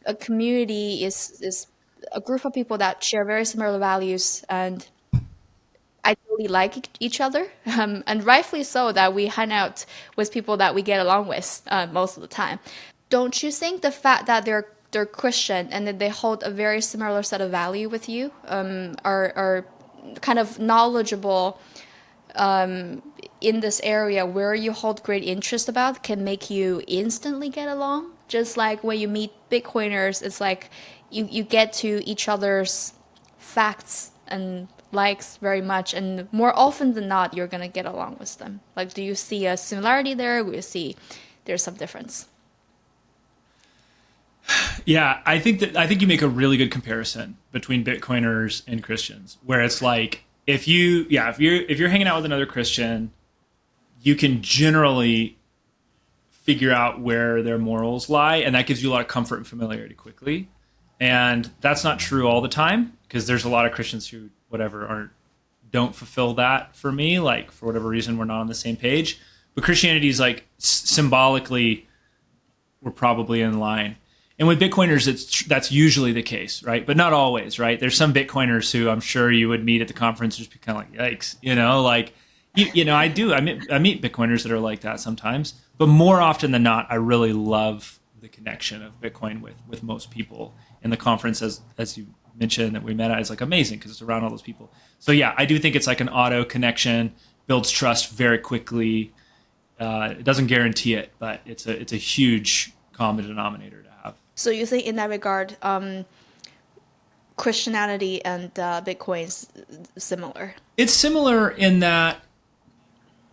a community is a group of people that share very similar values and ideally like each other, and rightfully so that we hang out with people that we get along with most of the time. Don't you think the fact that they're Christian and that they hold a very similar set of value with you, are kind of knowledgeable in this area where you hold great interest about, can make you instantly get along? Just like when you meet Bitcoiners, it's like you get to each other's facts and likes very much, and more often than not, you're gonna get along with them. Like, do you see a similarity there? Or do you see there's some difference? Yeah, I think you make a really good comparison between Bitcoiners and Christians, where it's like if you're hanging out with another Christian, you can generally figure out where their morals lie, and that gives you a lot of comfort and familiarity quickly. And that's not true all the time, because there's a lot of Christians who don't fulfill that for me, like for whatever reason we're not on the same page. But Christianity is like symbolically we're probably in line. And with Bitcoiners, that's usually the case, right? But not always, right? There's some Bitcoiners who I'm sure you would meet at the conference, just be kind of like, yikes, like, I meet Bitcoiners that are like that sometimes, but more often than not, I really love the connection of Bitcoin with most people. And the conference, as you mentioned, that we met at, is like amazing because it's around all those people. So yeah, I do think it's like an auto connection, builds trust very quickly. It doesn't guarantee it, but it's a huge common denominator to have. So you think in that regard, Christianity and Bitcoin's similar? It's similar in that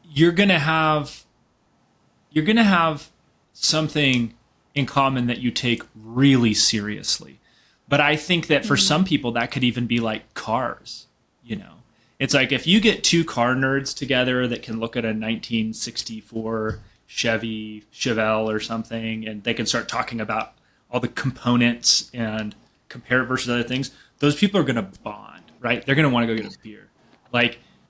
you're gonna have something in common that you take really seriously. But I think that for some people that could even be like cars, It's like if you get two car nerds together that can look at a 1964 Chevy Chevelle or something, and they can start talking about all the components and compare it versus other things, those people are going to bond, right? They're going to want to go get a beer,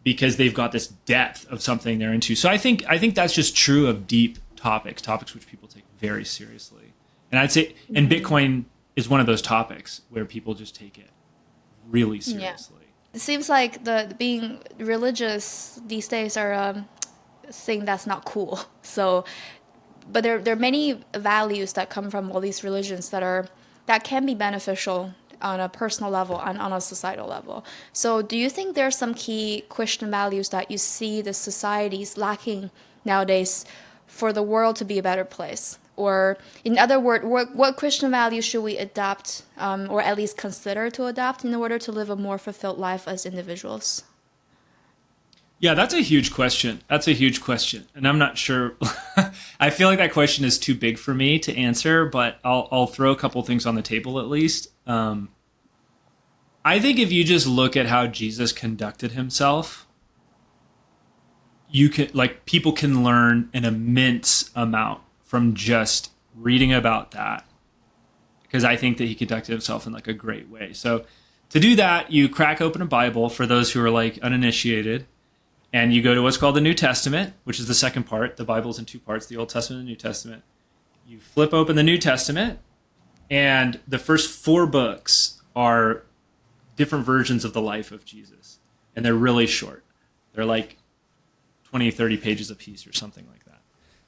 because they've got this depth of something they're into. So I think that's just true of deep topics which people take very seriously. And I'd say, and Bitcoin is one of those topics where people just take it really seriously. It seems like the being religious these days are a thing that's not cool. So, but there are many values that come from all these religions that can be beneficial on a personal level and on a societal level. So do you think there are some key Christian values that you see the societies lacking nowadays for the world to be a better place? Or in other words, what Christian values should we adopt, or at least consider to adopt in order to live a more fulfilled life as individuals? Yeah, that's a huge question. And I'm not sure. I feel like that question is too big for me to answer, but I'll throw a couple things on the table at least. I think if you just look at how Jesus conducted himself, people can learn an immense amount from just reading about that, because I think that he conducted himself in like a great way. So to do that, you crack open a Bible for those who are like uninitiated, and you go to what's called the New Testament, which is the second part. The Bible's in two parts, the Old Testament and the New Testament. You flip open the New Testament, and the first 4 books are different versions of the life of Jesus. And they're really short. They're like 20, 30 pages a piece or something like that.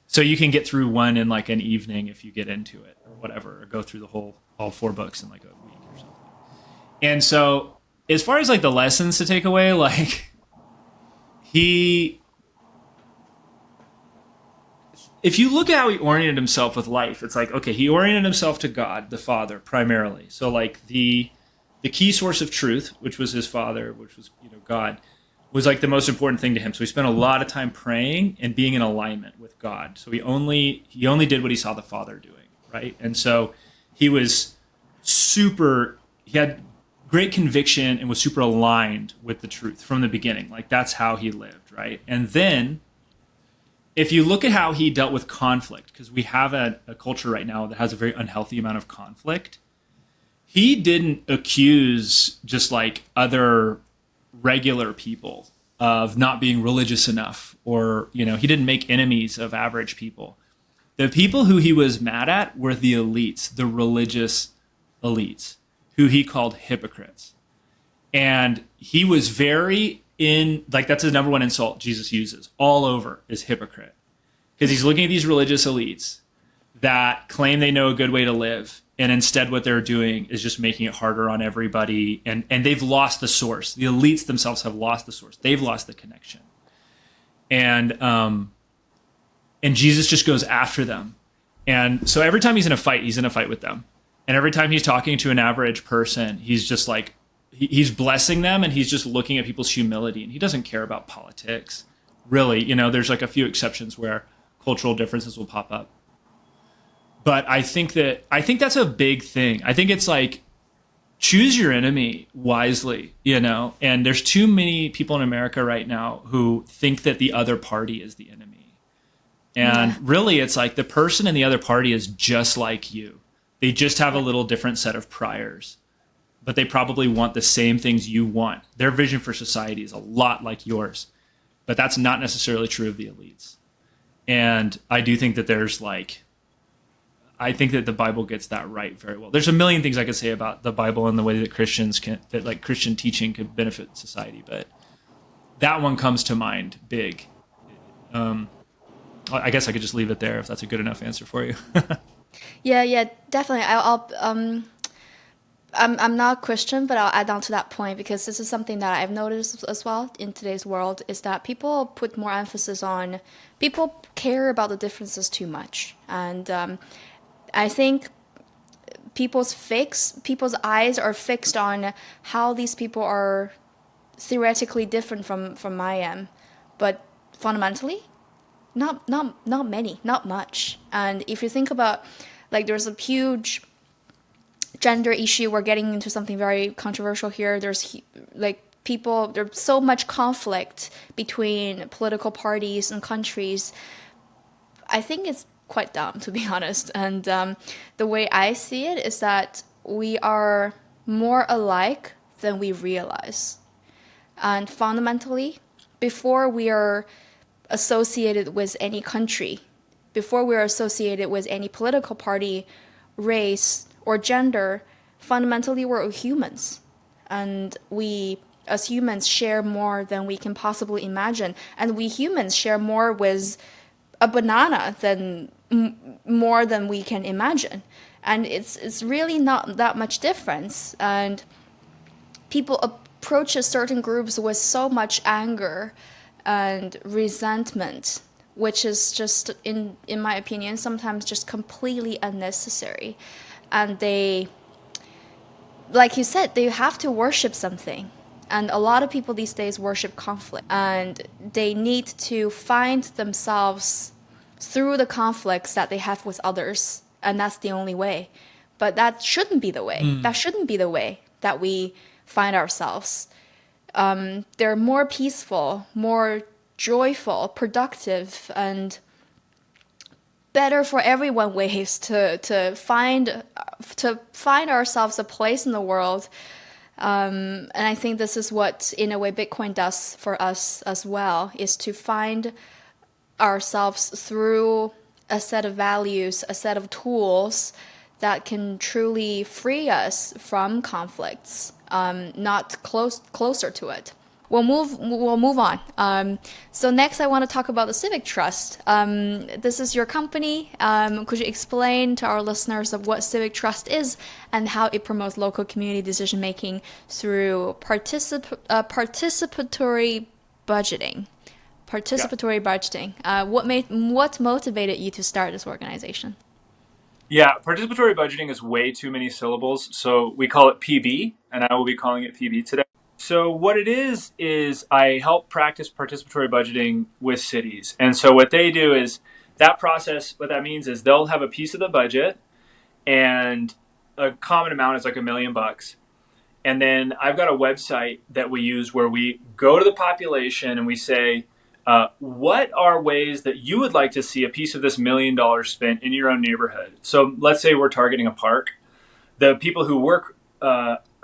So you can get through one in like an evening if you get into it or whatever, or go through all 4 books in like a week or something. And so as far as like the lessons to take away, like if you look at how he oriented himself with life, it's like, okay, he oriented himself to God, the Father, primarily. So like the key source of truth, which was his Father, which was, God, was like the most important thing to him. So he spent a lot of time praying and being in alignment with God. So he only did what he saw the Father doing, right? And so he had great conviction and was super aligned with the truth from the beginning. Like that's how he lived, right? And then if you look at how he dealt with conflict, because we have a culture right now that has a very unhealthy amount of conflict, he didn't accuse just like other regular people of not being religious enough, or, he didn't make enemies of average people. The people who he was mad at were the elites, the religious elites, who he called hypocrites. And he was that's the number one insult Jesus uses all over is hypocrite. Because he's looking at these religious elites that claim they know a good way to live. And instead what they're doing is just making it harder on everybody. And they've lost the source. The elites themselves have lost the source. They've lost the connection. And Jesus just goes after them. And so every time he's in a fight with them. And every time he's talking to an average person, he's just like, he's blessing them, and he's just looking at people's humility. And he doesn't care about politics. Really, there's like a few exceptions where cultural differences will pop up. But I think that's a big thing. I think it's like, choose your enemy wisely, and there's too many people in America right now who think that the other party is the enemy. And really it's like the person in the other party is just like you. They just have a little different set of priors, but they probably want the same things you want. Their vision for society is a lot like yours, but that's not necessarily true of the elites. And I do think that I think that the Bible gets that right very well. There's a million things I could say about the Bible and the way that Christian teaching could benefit society, but that one comes to mind big. I guess I could just leave it there if that's a good enough answer for you. Yeah, definitely. I'm not Christian, but I'll add on to that point, because this is something that I've noticed as well in today's world, is that people care about the differences too much. And I think people's eyes are fixed on how these people are theoretically different from I am, but fundamentally, not much. And if you think about, like, there's a huge gender issue. We're getting into something very controversial here. There's there's so much conflict between political parties and countries. I think it's quite dumb, to be honest. And the way I see it is that we are more alike than we realize. And fundamentally, before we are associated with any country, before we are associated with any political party, race, or gender, fundamentally we're humans. And we, as humans, share more than we can possibly imagine. And we humans share more with a banana than more than we can imagine. And it's really not that much difference. And people approach certain groups with so much anger and resentment, which is just, in my opinion, sometimes just completely unnecessary. And they, like you said, they have to worship something. And a lot of people these days worship conflict. And they need to find themselves through the conflicts that they have with others. And that's the only way. But that shouldn't be the way. That shouldn't be the way that we find ourselves. They're more peaceful, more joyful, productive, and better for everyone ways to find ourselves a place in the world. And I think this is what, in a way, Bitcoin does for us as well, is to find ourselves through a set of values, a set of tools that can truly free us from conflicts, not closer to it. We'll move on. So next, I want to talk about the Civic Trust. This is your company. Could you explain to our listeners of what Civic Trust is and how it promotes local community decision making through participatory budgeting? Participatory budgeting. What motivated you to start this organization? Yeah, participatory budgeting is way too many syllables, so we call it PB, and I will be calling it PB today. So what it is I help practice participatory budgeting with cities. And so what they do is that process, what that means is they'll have a piece of the budget, and a common amount is like $1 million. And then I've got a website that we use where we go to the population and we say, what are ways that you would like to see a piece of this $1 million spent in your own neighborhood? So let's say we're targeting a park. The people who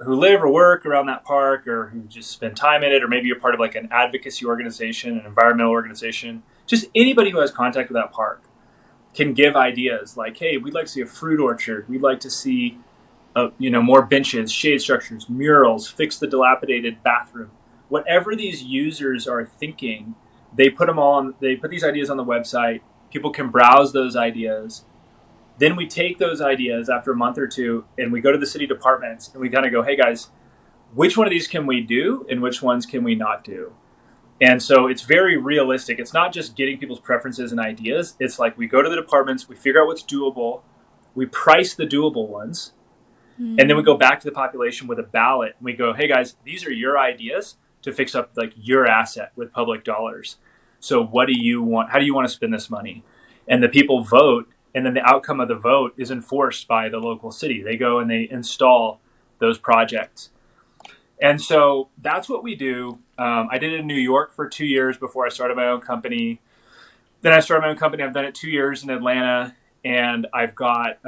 who live or work around that park, or who just spend time in it, or maybe you're part of like an advocacy organization, an environmental organization, just anybody who has contact with that park can give ideas like, hey, we'd like to see a fruit orchard. We'd like to see more benches, shade structures, murals, fix the dilapidated bathroom. Whatever these users are thinking, they put these ideas on the website. People can browse those ideas. Then we take those ideas after a month or two and we go to the city departments and we kind of go, hey guys, which one of these can we do and which ones can we not do? And so it's very realistic. It's not just getting people's preferences and ideas. It's like we go to the departments, we figure out what's doable, we price the doable ones, and then we go back to the population with a ballot and we go, hey guys, these are your ideas to fix up like your asset with public dollars. So what do you want? How do you want to spend this money? And the people vote. And then the outcome of the vote is enforced by the local city. They go and they install those projects. And so that's what we do. I did it in New York for 2 years before I started my own company. Then I started my own company. I've done it 2 years in Atlanta. And I've got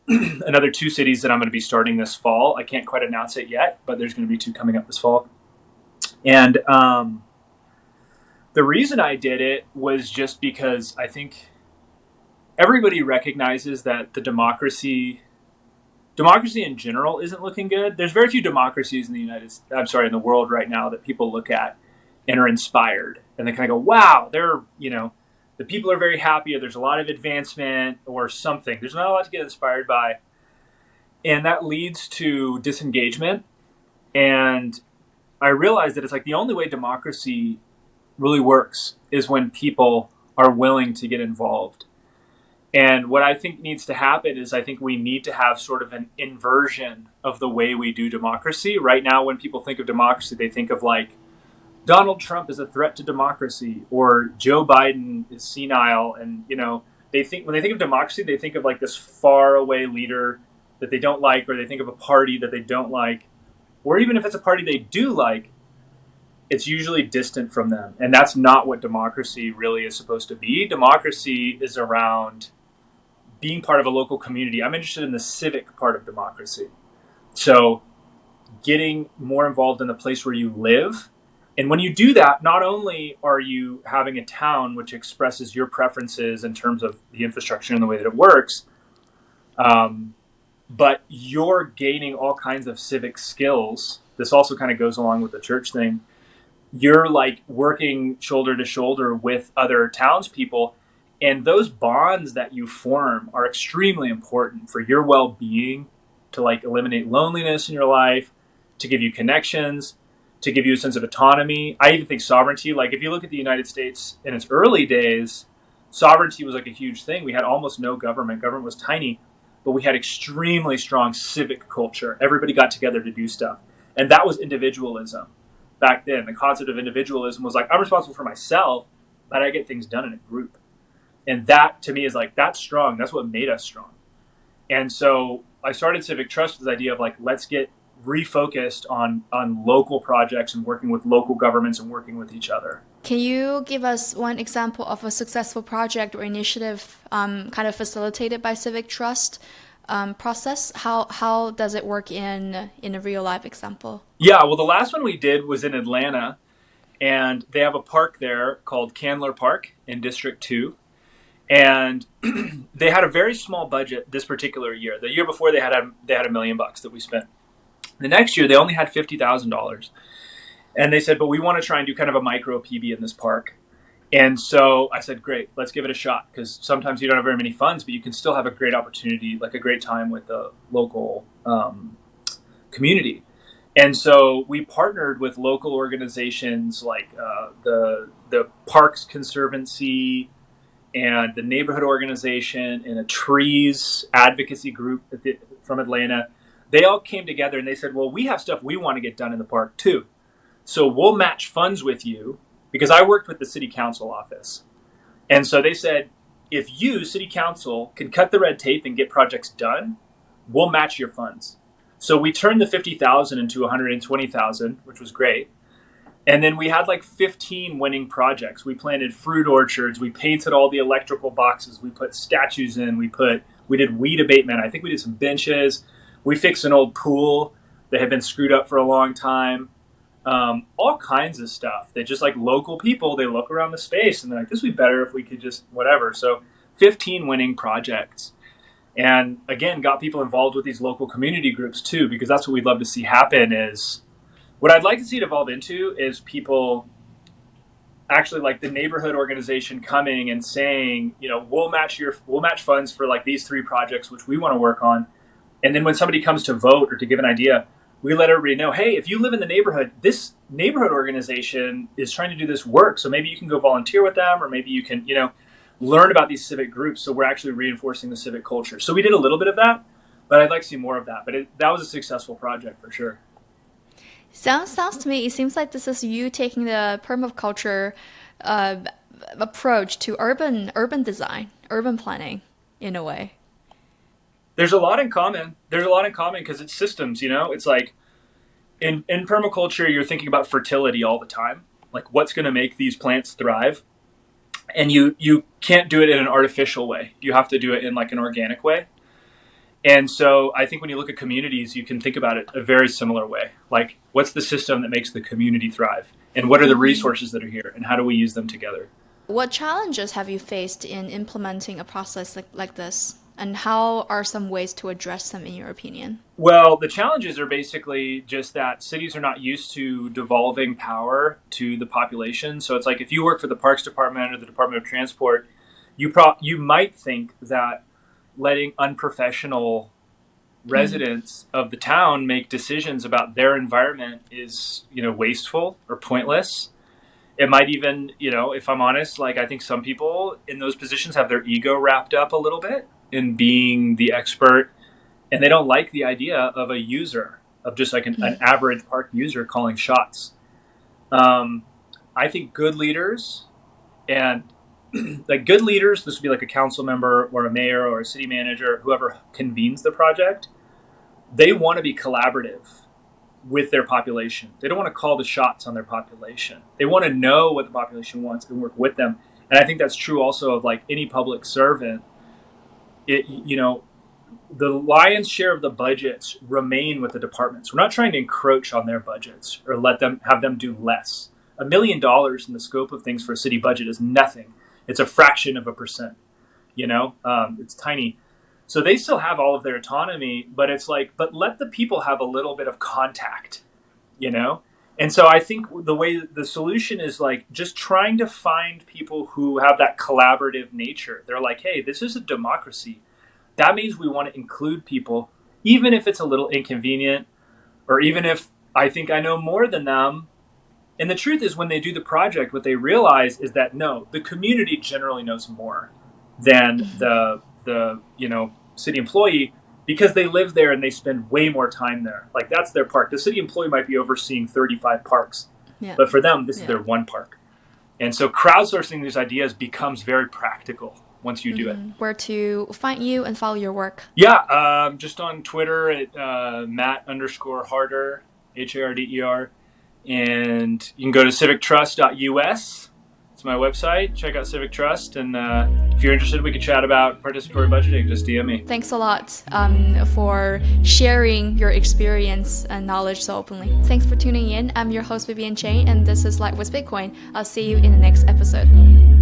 another 2 cities that I'm going to be starting this fall. I can't quite announce it yet, but there's going to be 2 coming up this fall. And the reason I did it was just because I think everybody recognizes that the democracy in general isn't looking good. There's very few democracies in the world right now that people look at and are inspired. And they kind of go, wow, the people are very happy, or there's a lot of advancement or something. There's not a lot to get inspired by. And that leads to disengagement. And I realized that it's like the only way democracy really works is when people are willing to get involved. And what I think needs to happen is I think we need to have sort of an inversion of the way we do democracy. Right now, when people think of democracy, they think of like Donald Trump is a threat to democracy, or Joe Biden is senile. And, when they think of democracy, they think of like this far away leader that they don't like, or they think of a party that they don't like, or even if it's a party they do like, it's usually distant from them. And that's not what democracy really is supposed to be. Democracy is around being part of a local community. I'm interested in the civic part of democracy. So getting more involved in the place where you live. And when you do that, not only are you having a town which expresses your preferences in terms of the infrastructure and the way that it works, but you're gaining all kinds of civic skills. This also kind of goes along with the church thing. You're like working shoulder to shoulder with other townspeople, and those bonds that you form are extremely important for your well-being, to like eliminate loneliness in your life, to give you connections, to give you a sense of autonomy. I even think sovereignty, like if you look at the United States in its early days, sovereignty was like a huge thing. We had almost no government. Government was tiny, but we had extremely strong civic culture. Everybody got together to do stuff. And that was individualism back then. The concept of individualism was like, I'm responsible for myself, but I get things done in a group. And that to me is like, that's strong. That's what made us strong. And so I started Civic Trust with this idea of like, let's get refocused on local projects and working with local governments and working with each other. Can you give us one example of a successful project or initiative kind of facilitated by Civic Trust process? How does it work in a real life example? Yeah, well, the last one we did was in Atlanta, and they have a park there called Candler Park in District 2. And they had a very small budget this particular year. The year before they had $1 million that we spent. The next year they only had $50,000. And they said, but we want to try and do kind of a micro PB in this park. And so I said, great, let's give it a shot. Because sometimes you don't have very many funds, but you can still have a great opportunity, like a great time with the local community. And so we partnered with local organizations like the Parks Conservancy and the neighborhood organization and a trees advocacy group from Atlanta. They all came together and they said, well, we have stuff we want to get done in the park too. So we'll match funds with you, because I worked with the city council office. And so they said, if you, city council, can cut the red tape and get projects done, we'll match your funds. So we turned the $50,000 into $120,000, which was great. And then we had like 15 winning projects. We planted fruit orchards. We painted all the electrical boxes. We put statues in. We did weed abatement. I think we did some benches. We fixed an old pool that had been screwed up for a long time. All kinds of stuff that just like local people, they look around the space and they're like, this would be better if we could just whatever. So 15 winning projects. And again, got people involved with these local community groups too, because that's what we'd love to see happen. Is what I'd like to see it evolve into is people actually like the neighborhood organization coming and saying, you know, we'll match funds for like these 3 projects, which we want to work on. And then when somebody comes to vote or to give an idea, we let everybody know, hey, if you live in the neighborhood, this neighborhood organization is trying to do this work. So maybe you can go volunteer with them, or maybe you can, you know, learn about these civic groups. So we're actually reinforcing the civic culture. So we did a little bit of that, but I'd like to see more of that. But that was a successful project for sure. Sounds to me, it seems like this is you taking the permaculture approach to urban design, urban planning in a way. There's a lot in common. Because it's systems, you know? It's like in permaculture, you're thinking about fertility all the time. Like what's going to make these plants thrive? And you can't do it in an artificial way. You have to do it in like an organic way. And so I think when you look at communities, you can think about it a very similar way. Like what's the system that makes the community thrive? And what are the resources that are here? And how do we use them together? What challenges have you faced in implementing a process like this? And how are some ways to address them, in your opinion? Well, the challenges are basically just that cities are not used to devolving power to the population. So it's like if you work for the Parks Department or the Department of Transport, you might think that letting unprofessional residents of the town make decisions about their environment is, you know, wasteful or pointless. It might even, you know, if I'm honest, like I think some people in those positions have their ego wrapped up a little bit in being the expert, and they don't like the idea of a user, of just like an average park user calling shots. I think good leaders, and like good leaders, this would be like a council member or a mayor or a city manager, whoever convenes the project, they want to be collaborative with their population. They don't want to call the shots on their population. They want to know what the population wants and work with them. And I think that's true also of like any public servant. You know, the lion's share of the budgets remain with the departments. We're not trying to encroach on their budgets or have them do less. $1 million in the scope of things for a city budget is nothing. It's a fraction of a percent. You know, it's tiny. So they still have all of their autonomy, but it's like, but let the people have a little bit of contact, you know? And so I think the solution is like just trying to find people who have that collaborative nature. They're like, hey, this is a democracy. That means we want to include people, even if it's a little inconvenient, or even if I think I know more than them. And the truth is, when they do the project, what they realize is that no, the community generally knows more than the city employee, because they live there and they spend way more time there. Like, that's their park. The city employee might be overseeing 35 parks, but for them, this is their one park. And so crowdsourcing these ideas becomes very practical once you do it. Where to find you and follow your work? Yeah, just on Twitter at Matt_Harder, Harder. And you can go to civictrust.us. It's my website. Check out Civic Trust. And if you're interested, we could chat about participatory budgeting. Just DM me. Thanks a lot for sharing your experience and knowledge so openly. Thanks for tuning in. I'm your host, Vivian Chang, and this is Light with Bitcoin. I'll see you in the next episode.